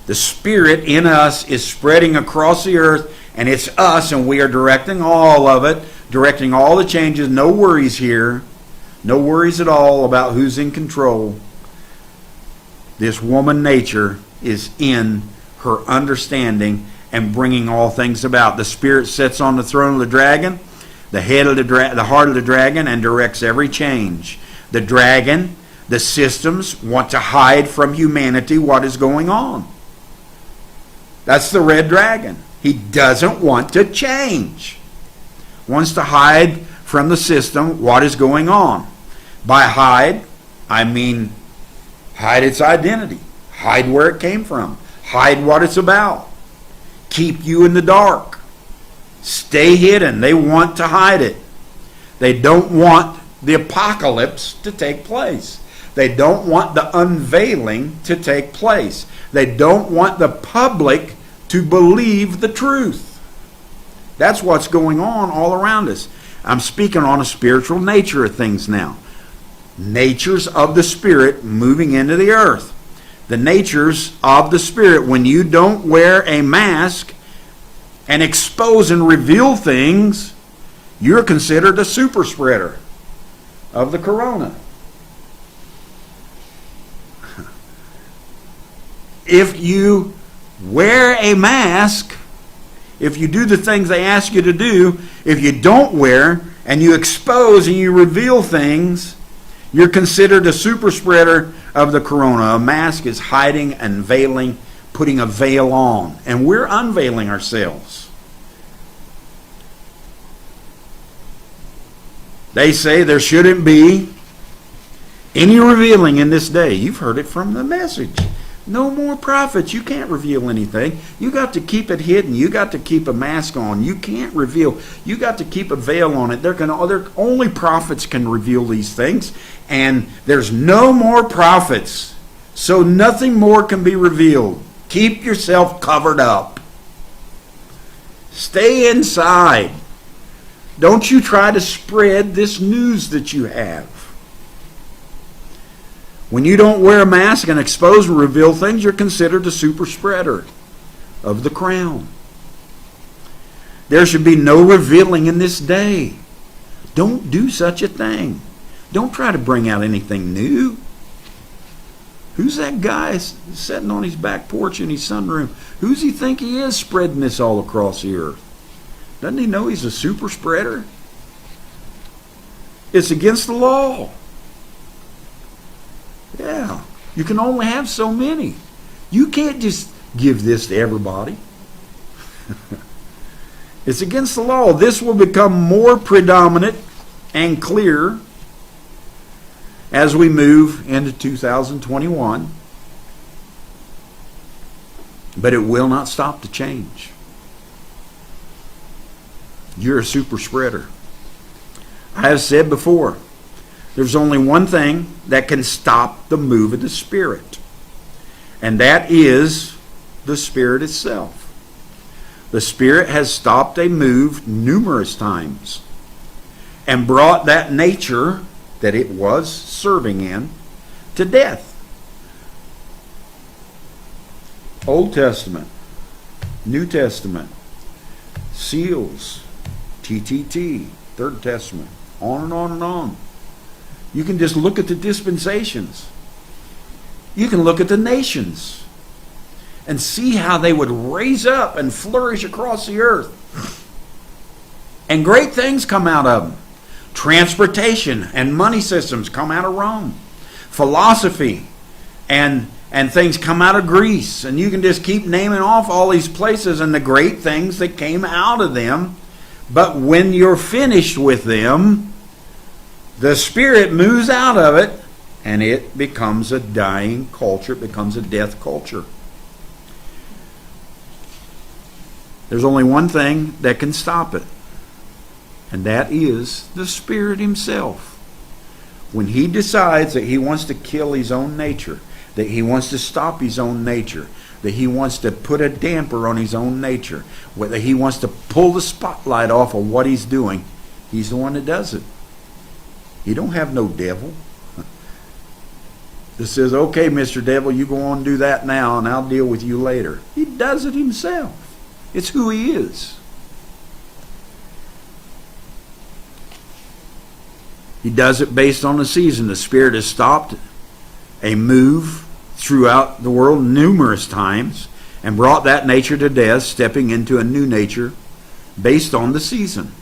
The spirit in us is spreading across the earth, and it's us, and we are directing all of it, directing all the changes. No worries here. No worries at all about who's in control. This woman nature is in her understanding and bringing all things about. The spirit sits on the throne of the dragon, the head of the heart of the dragon, and directs every change. The dragon, the systems, want to hide from humanity what is going on. That's the red dragon. He doesn't want to change. Wants to hide from the system what is going on. By hide, I mean hide its identity. Hide where it came from. Hide what it's about. Keep you in the dark. Stay hidden. They want to hide it. They don't want the apocalypse to take place. They don't want the unveiling to take place. They don't want the public to believe the truth. That's what's going on all around us. I'm speaking on a spiritual nature of things now. Natures of the spirit moving into the earth. The natures of the spirit. When you don't wear a mask and expose and reveal things, you're considered a super spreader of the corona. If you wear a mask, if you do the things they ask you to do, if you don't wear and you expose and you reveal things, you're considered a super spreader of the corona. A mask is hiding and veiling, putting a veil on. And we're unveiling ourselves. They say there shouldn't be any revealing in this day. You've heard it from the message. No more prophets. You can't reveal anything. You got to keep it hidden. You got to keep a mask on. You can't reveal. You got to keep a veil on it. Only prophets can reveal these things. And there's no more prophets. So nothing more can be revealed. Keep yourself covered up. Stay inside. Don't you try to spread this news that you have. When you don't wear a mask and expose and reveal things, you're considered a super spreader of the crown. There should be no revealing in this day. Don't do such a thing. Don't try to bring out anything new. Who's that guy sitting on his back porch in his sunroom? Who's he think he is spreading this all across the earth? Doesn't he know he's a super spreader? It's against the law. Yeah, you can only have so many. You can't just give this to everybody. It's against the law. This will become more predominant and clear as we move into 2021. But it will not stop the change. You're a super spreader. I have said before, There's only one thing that can stop the move of the Spirit, and that is the Spirit itself. The Spirit has stopped a move numerous times and brought that nature that it was serving in to death. Old Testament, New Testament, seals, TTT, Third Testament, on and on and on. You can just look at the dispensations. You can look at the nations and see how they would raise up and flourish across the earth. And great things come out of them. Transportation and money systems come out of Rome. Philosophy and things come out of Greece. And you can just keep naming off all these places and the great things that came out of them. But when you're finished with them, the Spirit moves out of it and it becomes a dying culture. It becomes a death culture. There's only one thing that can stop it, and that is the Spirit Himself. When He decides that He wants to kill His own nature, that He wants to stop His own nature, that He wants to put a damper on His own nature, whether He wants to pull the spotlight off of what He's doing, He's the one that does it. He don't have no devil that says, okay, Mr. Devil, you go on and do that now and I'll deal with you later. He does it Himself. It's who He is. He does it based on the season. The Spirit has stopped a move throughout the world numerous times and brought that nature to death, stepping into a new nature based on the season.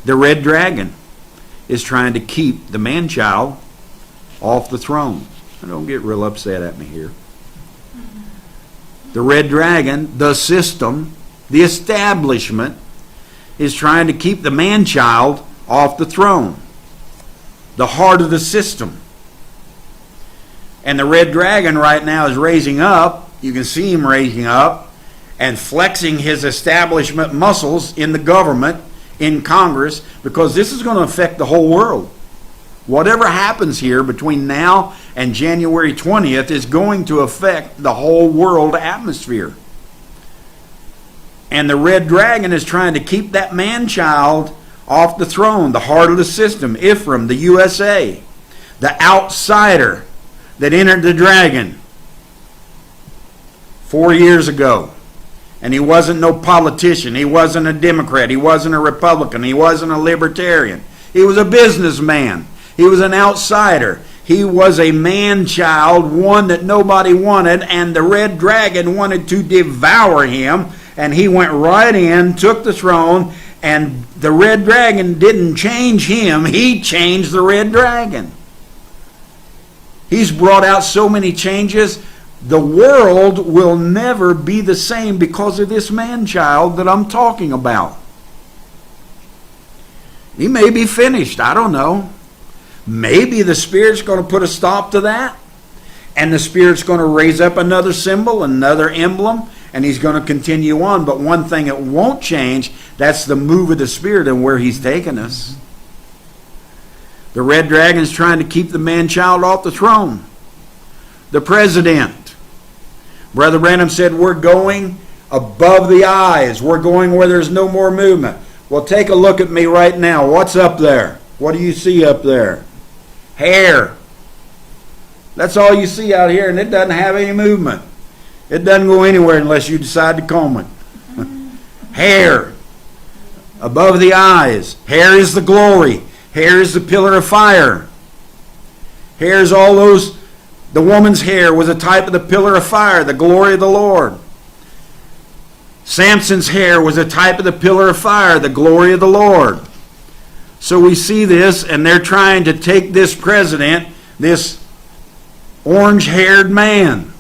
The red dragon is trying to keep the man-child off the throne. Now, don't get real upset at me here. The red dragon, the system, the establishment, is trying to keep the man-child off the throne. The heart of the system. And the red dragon right now is raising up. You can see him raising up and flexing his establishment muscles in the government, in Congress, because this is going to affect the whole world. Whatever happens here between now and January 20th is going to affect the whole world atmosphere. And the red dragon is trying to keep that man-child off the throne, the heart of the system, Ephraim, the USA, the outsider that entered the dragon 4 years ago. And he wasn't no politician. He wasn't a Democrat. He wasn't a Republican. He wasn't a libertarian. He was a businessman. He was an outsider. He was a man-child, one that nobody wanted, and the red dragon wanted to devour him. And he went right in, took the throne, and the red dragon didn't change him. He changed the red dragon. He's brought out so many changes. The world will never be the same because of this man-child that I'm talking about. He may be finished. I don't know. Maybe the Spirit's going to put a stop to that. And the Spirit's going to raise up another symbol, another emblem. And He's going to continue on. But one thing it won't change, that's the move of the Spirit and where He's taken us. The red dragon's trying to keep the man-child off the throne. The president. Brother Branham said, we're going above the eyes. We're going where there's no more movement. Well, take a look at me right now. What's up there? What do you see up there? Hair. That's all you see out here, and it doesn't have any movement. It doesn't go anywhere unless you decide to comb it. Hair. Above the eyes. Hair is the glory. Hair is the pillar of fire. Hair is all those. The woman's hair was a type of the pillar of fire, the glory of the Lord. Samson's hair was a type of the pillar of fire, the glory of the Lord. So we see this, and they're trying to take this president, this orange-haired man.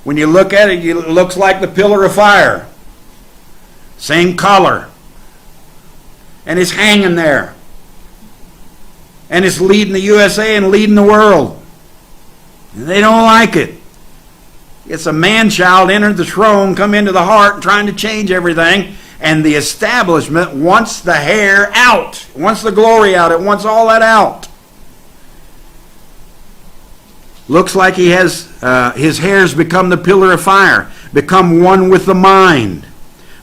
When you look at it, it looks like the pillar of fire. Same color. And it's hanging there. And it's leading the USA and leading the world. And they don't like it. It's a man-child entered the throne, come into the heart, trying to change everything. And the establishment wants the hair out, wants the glory out, it wants all that out. Looks like he has, his hairs become the pillar of fire, become one with the mind.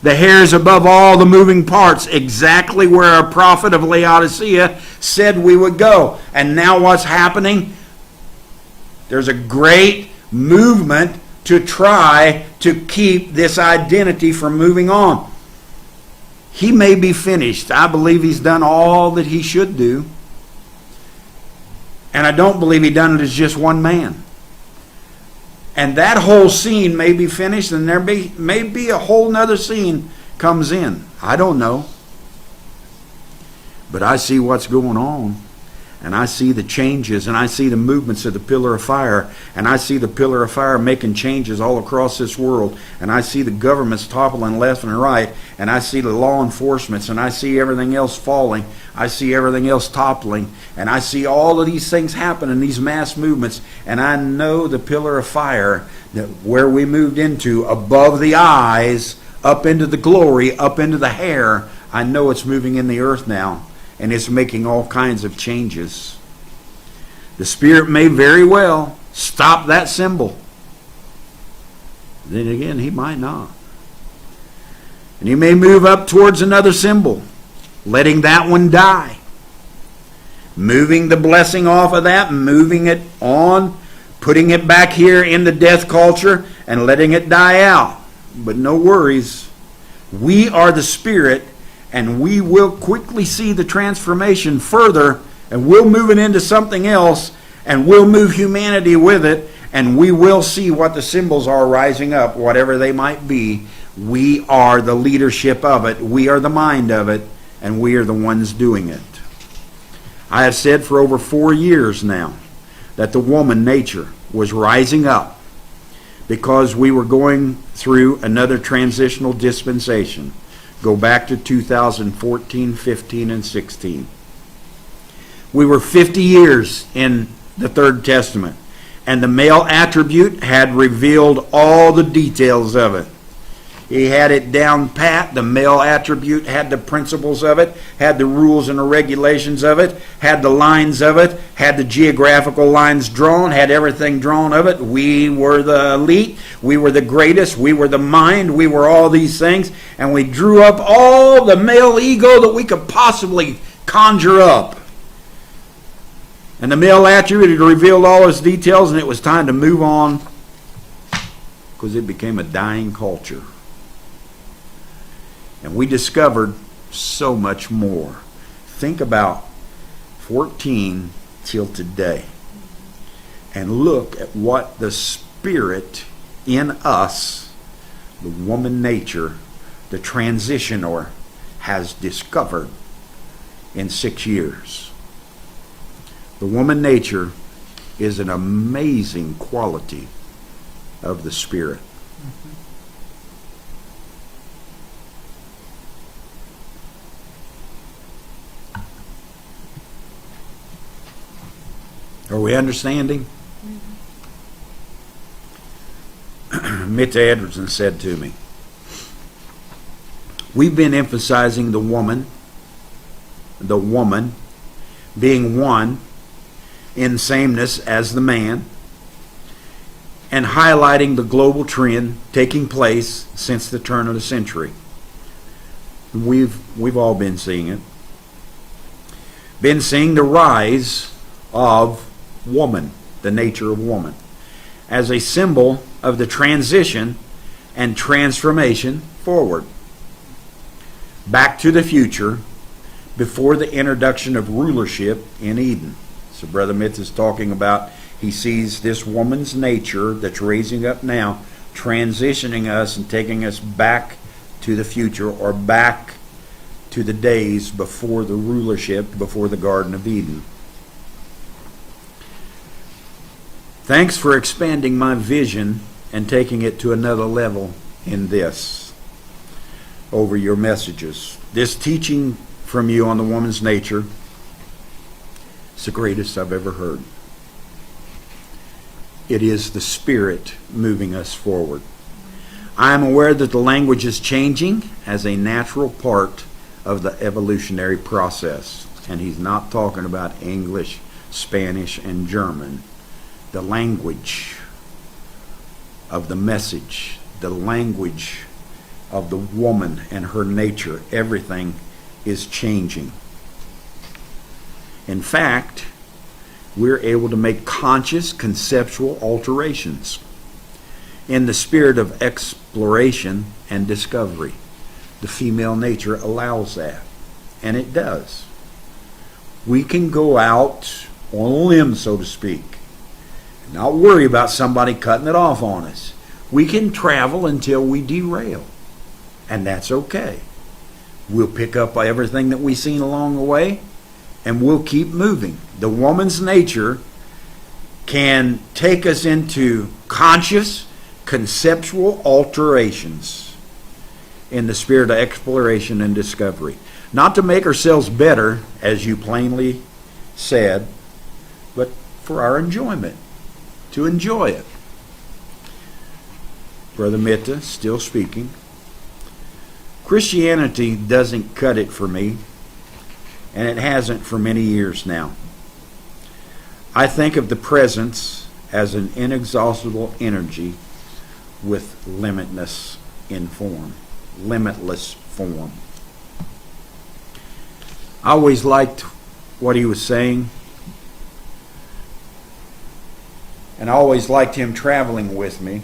The hairs above all the moving parts, exactly where a prophet of Laodicea said we would go. And now what's happening? There's a great movement to try to keep this identity from moving on. He may be finished. I believe he's done all that he should do. And I don't believe he done it as just one man. And that whole scene may be finished, and there may be a whole nother scene comes in. I don't know. But I see what's going on. And I see the changes, and I see the movements of the pillar of fire, and I see the pillar of fire making changes all across this world, and I see the governments toppling left and right, and I see the law enforcements, and I see everything else falling, I see everything else toppling, and I see all of these things happen in these mass movements, and I know the pillar of fire, that where we moved into, above the eyes, up into the glory, up into the hair, I know it's moving in the earth now. And it's making all kinds of changes. The Spirit may very well stop that symbol. Then again, he might not. And he may move up towards another symbol, letting that one die. Moving the blessing off of that, moving it on, putting it back here in the death culture, and letting it die out. But no worries. We are the Spirit. And we will quickly see the transformation further, and we'll move it into something else, and we'll move humanity with it, and we will see what the symbols are rising up, whatever they might be. We are the leadership of it. We are the mind of it, and we are the ones doing it. I have said for over 4 years now that the woman nature was rising up because we were going through another transitional dispensation. Go back to 2014, 15, and 16. We were 50 years in the Third Testament, and the male attribute had revealed all the details of it. He had it down pat. The male attribute had the principles of it, had the rules and the regulations of it, had the lines of it, had the geographical lines drawn, had everything drawn of it. We were the elite. We were the greatest. We were the mind. We were all these things. And we drew up all the male ego that we could possibly conjure up. And the male attribute had revealed all its details, and it was time to move on because it became a dying culture. And we discovered so much more. Think about 14 till today. And look at what the Spirit in us, the woman nature, the transitioner, has discovered in 6 years. The woman nature is an amazing quality of the Spirit. Are we understanding? Mitch Edwardson said to me, we've been emphasizing the woman being one in sameness as the man, and highlighting the global trend taking place since the turn of the century. We've all been seeing it. Been seeing the rise of woman, the nature of woman, as a symbol of the transition and transformation forward. Back to the future before the introduction of rulership in Eden. So Brother Mitz is talking about, he sees this woman's nature that's raising up now, transitioning us and taking us back to the future, or back to the days before the rulership, before the Garden of Eden. Thanks for expanding my vision and taking it to another level in this, over your messages. This teaching from you on the woman's nature is the greatest I've ever heard. It is the Spirit moving us forward. I am aware that the language is changing as a natural part of the evolutionary process. And he's not talking about English, Spanish, and German. The language of the message, the language of the woman and her nature, everything is changing. In fact, we're able to make conscious conceptual alterations in the spirit of exploration and discovery. The female nature allows that, and it does. We can go out on a limb, so to speak, and not worry about somebody cutting it off on us. We can travel until we derail, and that's okay. We'll pick up everything that we've seen along the way, and we'll keep moving. The woman's nature can take us into conscious, conceptual alterations in the spirit of exploration and discovery. Not to make ourselves better, as you plainly said, but for our enjoyment, to enjoy it. Brother Mitta, still speaking. Christianity doesn't cut it for me, and it hasn't for many years now. I think of the presence as an inexhaustible energy with limitless form. I always liked what he was saying, and I always liked him traveling with me.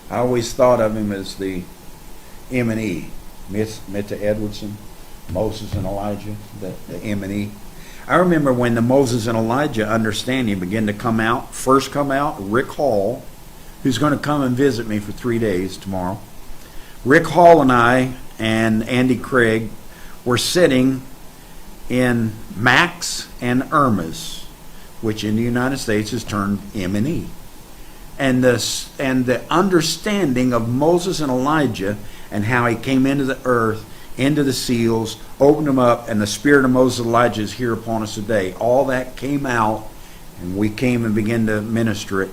I always thought of him as the M&E, Mitta Edwardson, Moses and Elijah, the M&E. I remember when the Moses and Elijah understanding began to first come out, Rick Hall, who's going to come and visit me for 3 days tomorrow. Rick Hall and I and Andy Craig were sitting in Max and Irma's, which in the United States is termed M&E. And the understanding of Moses and Elijah and how he came into the earth, into the seals, opened them up, and the spirit of Moses and Elijah is here upon us today. All that came out, and we came and began to minister it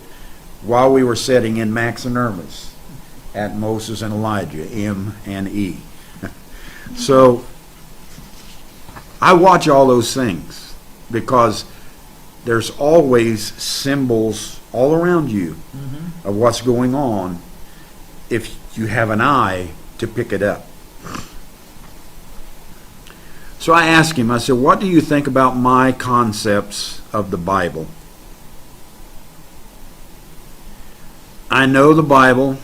while we were sitting in Max and Irma's at Moses and Elijah, M&E. So I watch all those things because there's always symbols all around you of what's going on if you have an eye to pick it up. So I asked him, I said, what do you think about my concepts of the Bible? I know the Bible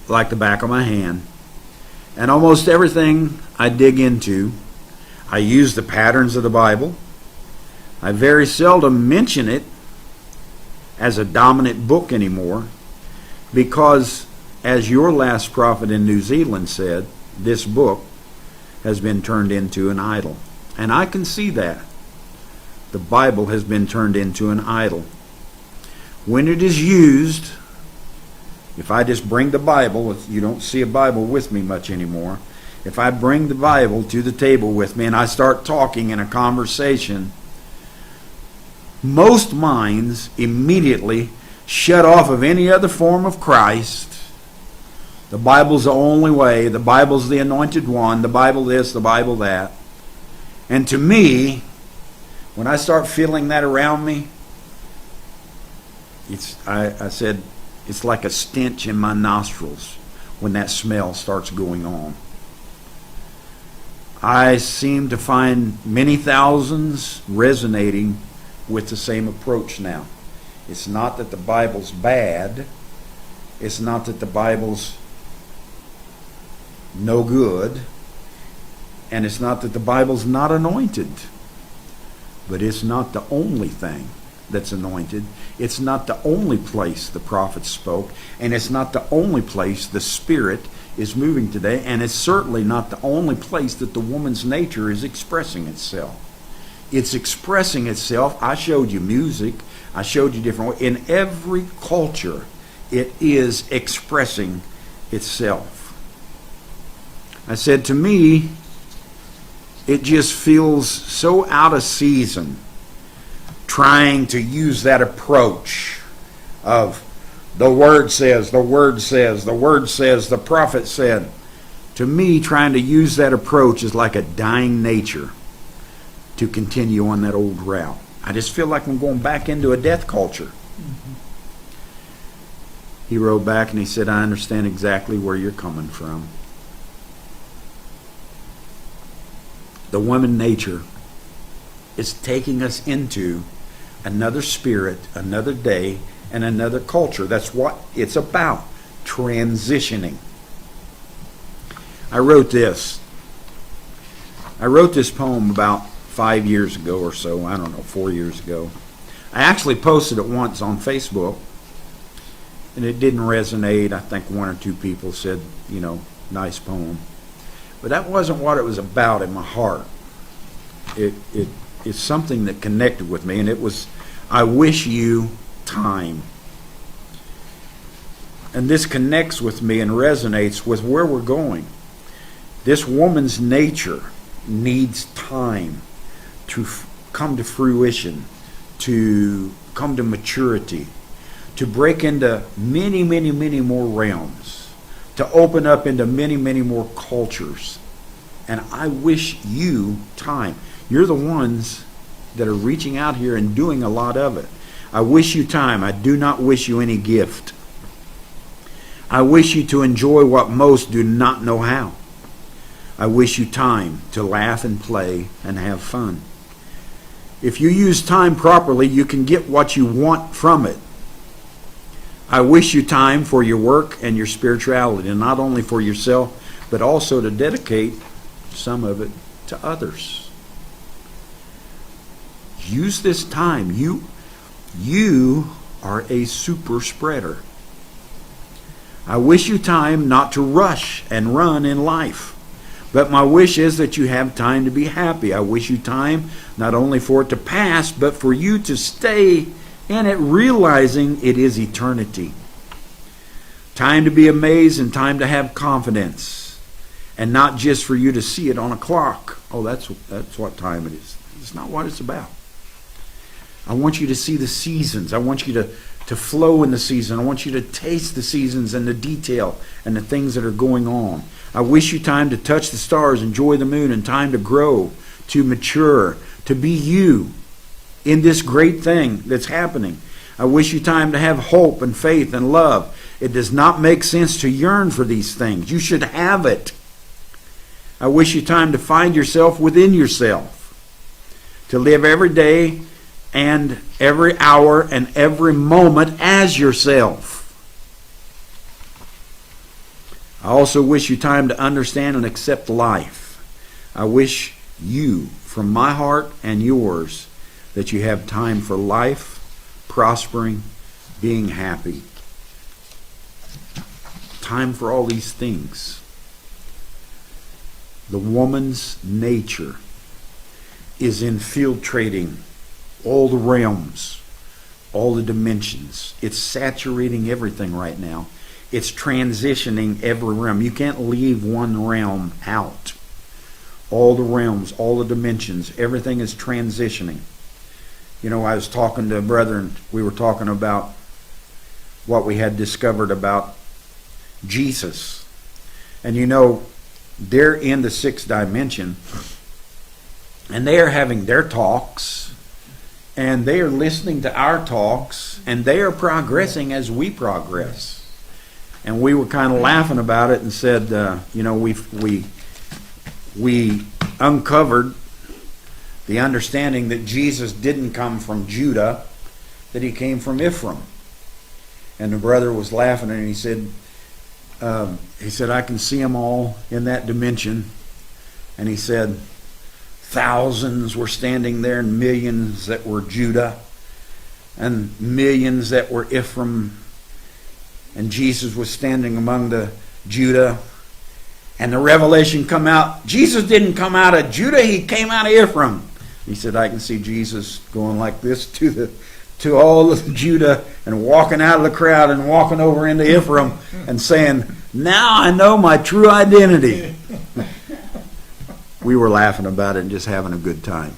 like the back of my hand, and almost everything I dig into, I use the patterns of the Bible. I very seldom mention it as a dominant book anymore because, as your last prophet in New Zealand said, this book has been turned into an idol. And I can see that. The Bible has been turned into an idol. When it is used, if I just bring the Bible, you don't see a Bible with me much anymore. If I bring the Bible to the table with me and I start talking in a conversation, most minds immediately shut off of any other form of Christ. The Bible's the only way. The Bible's the anointed one. The Bible this, the Bible that. And to me, when I start feeling that around me, I said, it's like a stench in my nostrils when that smell starts going on. I seem to find many thousands resonating with the same approach now. It's not that the Bible's bad. It's not that the Bible's no good. And it's not that the Bible's not anointed. But it's not the only thing that's anointed. It's not the only place the prophets spoke. And it's not the only place the Spirit is moving today. And it's certainly not the only place that the woman's nature is expressing itself. It's expressing itself. I showed you music. I showed you different ways. In every culture, it is expressing itself. I said, to me, it just feels so out of season trying to use that approach of The Word says, the Word says, the Word says, the prophet said. To me, trying to use that approach is like a dying nature to continue on that old route. I just feel like I'm going back into a death culture. He wrote back and he said, I understand exactly where you're coming from. The woman nature is taking us into another spirit, another day, and another culture. That's what it's about. Transitioning. I wrote this poem about 5 years ago or so. I don't know, 4 years ago. I actually posted it once on Facebook, and it didn't resonate. I think one or two people said, nice poem. But that wasn't what it was about in my heart. It's something that connected with me, and it was, I wish you time. And this connects with me and resonates with where we're going. This woman's nature needs time to come to fruition, to come to maturity, to break into many, many, many more realms, to open up into many, many more cultures. And I wish you time. You're the ones that are reaching out here and doing a lot of it. I wish you time. I do not wish you any gift. I wish you to enjoy what most do not know how. I wish you time to laugh and play and have fun. If you use time properly, you can get what you want from it. I wish you time for your work and your spirituality, and not only for yourself, but also to dedicate some of it to others. Use this time. You are a super spreader. I wish you time not to rush and run in life. But my wish is that you have time to be happy. I wish you time not only for it to pass, but for you to stay in it, realizing it is eternity. Time to be amazed and time to have confidence. And not just for you to see it on a clock. Oh, that's what time it is. It's not what it's about. I want you to see the seasons. I want you to flow in the season. I want you to taste the seasons and the detail and the things that are going on. I wish you time to touch the stars, enjoy the moon, and time to grow, to mature, to be you in this great thing that's happening. I wish you time to have hope and faith and love. It does not make sense to yearn for these things. You should have it. I wish you time to find yourself within yourself, to live every day and every hour and every moment as yourself. I also wish you time to understand and accept life. I wish you, from my heart and yours, that you have time for life, prospering, being happy. Time for all these things. The woman's nature is infiltrating all the realms, all the dimensions. It's saturating everything right now. It's transitioning every realm. You can't leave one realm out. All the realms, all the dimensions, everything is transitioning. I was talking to a brother, and we were talking about what we had discovered about Jesus. And they're in the sixth dimension, and they are having their talks, and they are listening to our talks, and they are progressing as we progress. And we were kind of laughing about it and said, we uncovered the understanding that Jesus didn't come from Judah, that he came from Ephraim. And the brother was laughing, and he said, I can see them all in that dimension. And he said, thousands were standing there, and millions that were Judah, and millions that were Ephraim. And Jesus was standing among the Judah. And the revelation come out. Jesus didn't come out of Judah, he came out of Ephraim. He said, I can see Jesus going like this to all of Judah, and walking out of the crowd and walking over into Ephraim and saying, now I know my true identity. We were laughing about it and just having a good time.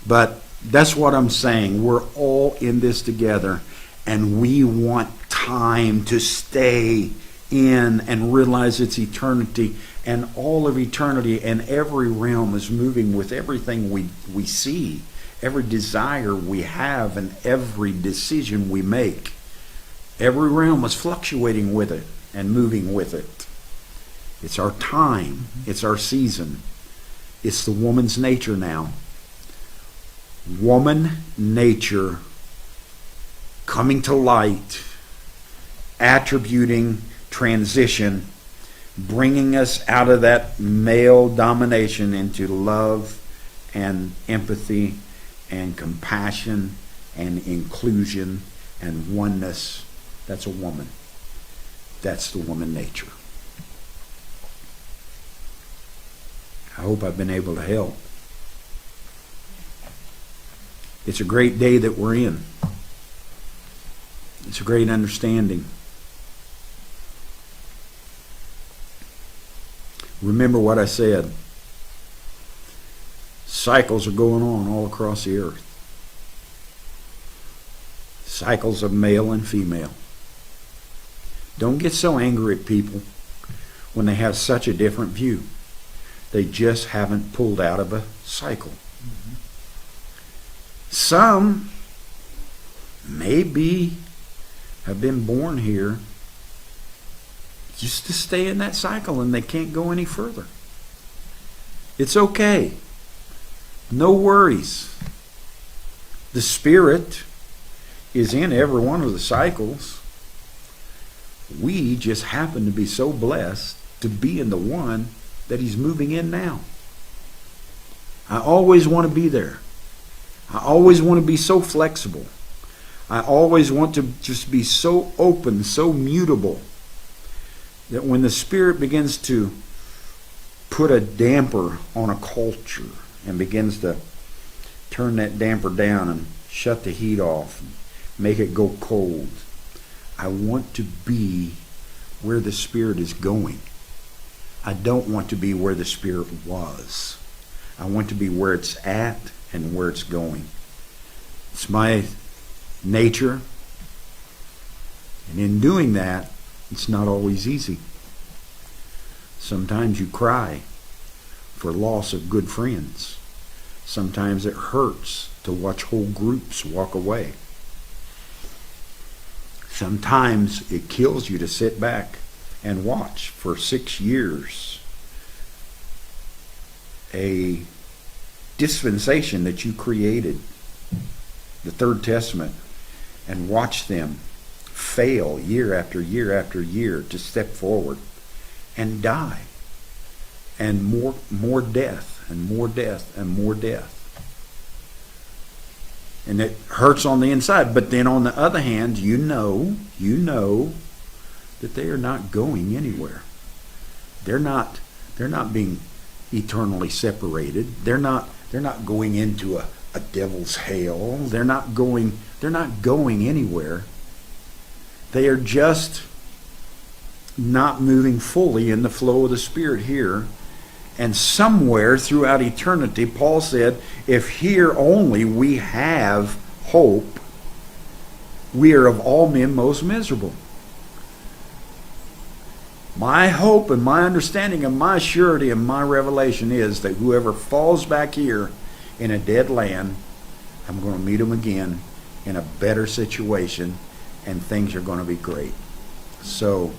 But that's what I'm saying. We're all in this together, and we want time. time to stay in and realize it's eternity, and all of eternity and every realm is moving with everything we see, every desire we have, and every decision we make. Every realm is fluctuating with it and moving with it. It's our time. It's our season. It's the woman's nature now. Woman nature coming to light, attributing transition, bringing us out of that male domination into love and empathy and compassion and inclusion and oneness. That's a woman. That's the woman nature. I hope I've been able to help. It's a great day that we're in. It's a great understanding. Remember what I said. Cycles are going on all across the earth. Cycles of male and female. Don't get so angry at people when they have such a different view. They just haven't pulled out of a cycle. Mm-hmm. Some maybe have been born here just to stay in that cycle and they can't go any further. It's okay. No worries. The Spirit is in every one of the cycles. We just happen to be so blessed to be in the one that He's moving in now. I always want to be there. I always want to be so flexible. I always want to just be so open, so mutable, that when the Spirit begins to put a damper on a culture and begins to turn that damper down and shut the heat off and make it go cold, I want to be where the Spirit is going. I don't want to be where the Spirit was. I want to be where it's at and where it's going. It's my nature. And in doing that, it's not always easy. Sometimes you cry for loss of good friends. Sometimes it hurts to watch whole groups walk away. Sometimes it kills you to sit back and watch for 6 years a dispensation that you created, the Third Testament, and watch them fail year after year after year to step forward and die, and more death and more death and more death. And it hurts on the inside. But then on the other hand, you know that they are not going anywhere. They're not being eternally separated. They're not going into a devil's hell. They're not going anywhere. They are just not moving fully in the flow of the Spirit here. And somewhere throughout eternity, Paul said, if here only we have hope, we are of all men most miserable. My hope and my understanding and my surety and my revelation is that whoever falls back here in a dead land, I'm going to meet them again in a better situation, and things are going to be great. So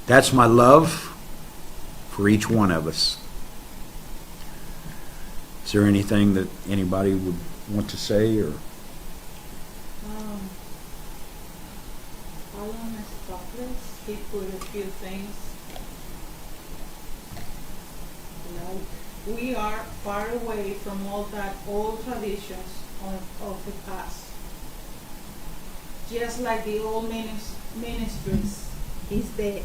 that's my love for each one of us. Is there anything that anybody would want to say? Or Following his thoughtless, he put a few things like we are far away from all that old traditions of the past. Just like the old ministries is dead.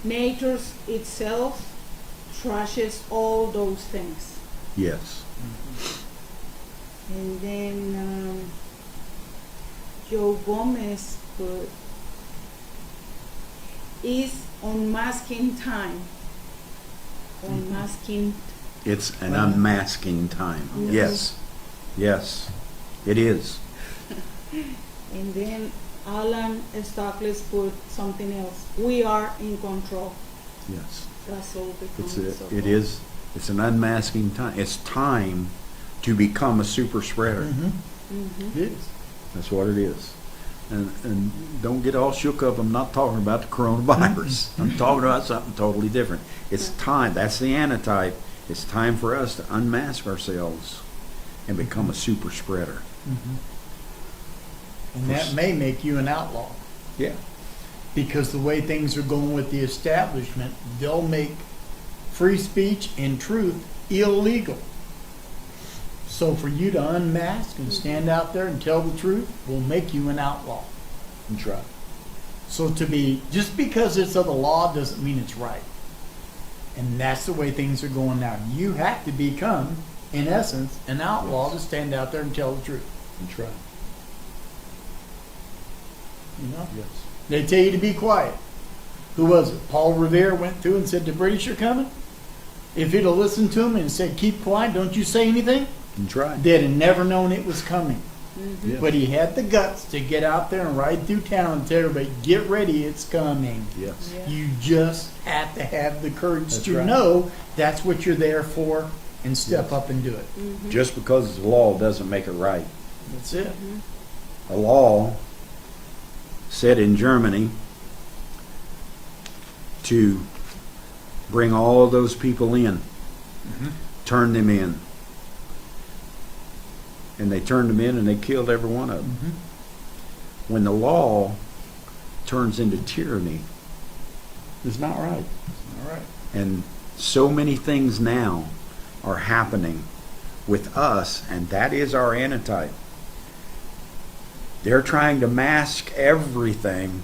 Nature itself trashes all those things. yes. And then Joe Gomez put is unmasking time. Unmasking. It's an unmasking time. Yes. Yes. It is. And then Alan Stockless put something else. We are in control. Yes. That's all It's becoming so it is. It's an unmasking time. It's time to become a super spreader. Mm-hmm. It is. That's what it is. And don't get all shook up. I'm not talking about the coronavirus. I'm talking about something totally different. It's time. That's the antitype. It's time for us to unmask ourselves and become a super spreader. And that may make you an outlaw. Yeah. Because the way things are going with the establishment, they'll make free speech and truth illegal. So for you to unmask and stand out there and tell the truth will make you an outlaw. That's right. So just because it's of the law doesn't mean it's right. And that's the way things are going now. You have to become, in essence, an outlaw to stand out there and tell the truth. That's right. You know? Yes. They tell you to be quiet. Who was it? Paul Revere went through and said the British are coming. If he'd have listened to him and said, keep quiet, don't you say anything, That's right. they'd have never known it was coming. Mm-hmm. Yes. But he had the guts to get out there and ride through town and tell everybody, get ready, it's coming. Yes. Yeah. You just have to have the courage That's to right. know that's what you're there for and step Yes. up and do it. Mm-hmm. Just because it's a law doesn't make it right. That's it. A law set in Germany to bring all of those people in, turn them in. And they turned them in and they killed every one of them. When the law turns into tyranny, it's not right. All right. And so many things now are happening with us, and that is our antitype. They're trying to mask everything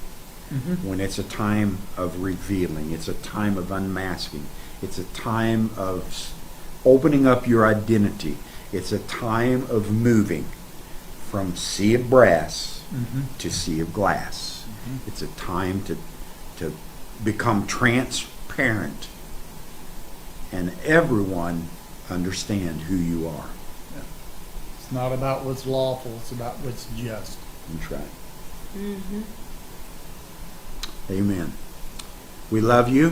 when it's a time of revealing. It's a time of unmasking. It's a time of opening up your identity. It's a time of moving from sea of brass to sea of glass. It's a time to become transparent and everyone understand who you are. It's not about what's lawful, it's about what's just. That's right. Mm-hmm. Amen. We love you.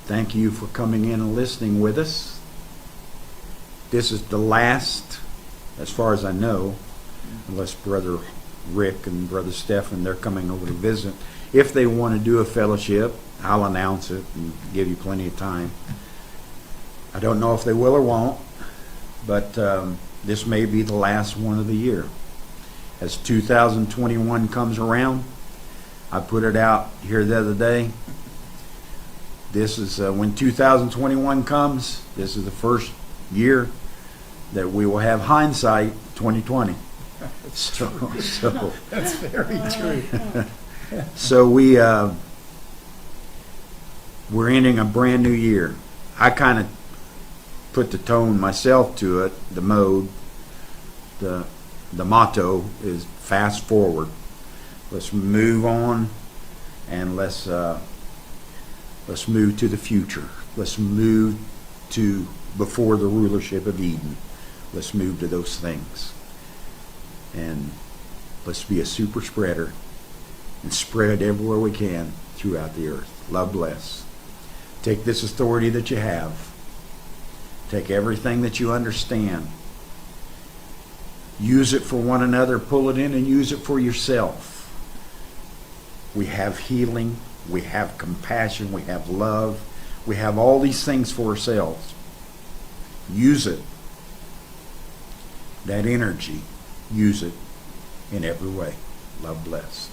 Thank you for coming in and listening with us. This is the last, as far as I know, unless Brother Rick and Brother Stephen, they're coming over to visit. If they want to do a fellowship, I'll announce it and give you plenty of time. I don't know if they will or won't, but this may be the last one of the year. As 2021 comes around, I put it out here the other day. This is when 2021 comes, this is the first year that we will have hindsight 2020. So That's very true. So we're ending a brand new year. I kind of put the tone myself to it, the mode. The motto is fast forward. Let's move on and let's move to the future. Let's move to before the rulership of Eden. Let's move to those things. And let's be a super spreader and spread everywhere we can throughout the earth. Love bless. Take this authority that you have. Take everything that you understand. Use it for one another. Pull it in and use it for yourself. We have healing. We have compassion. We have love. We have all these things for ourselves. Use it. That energy, use it in every way. Love bless.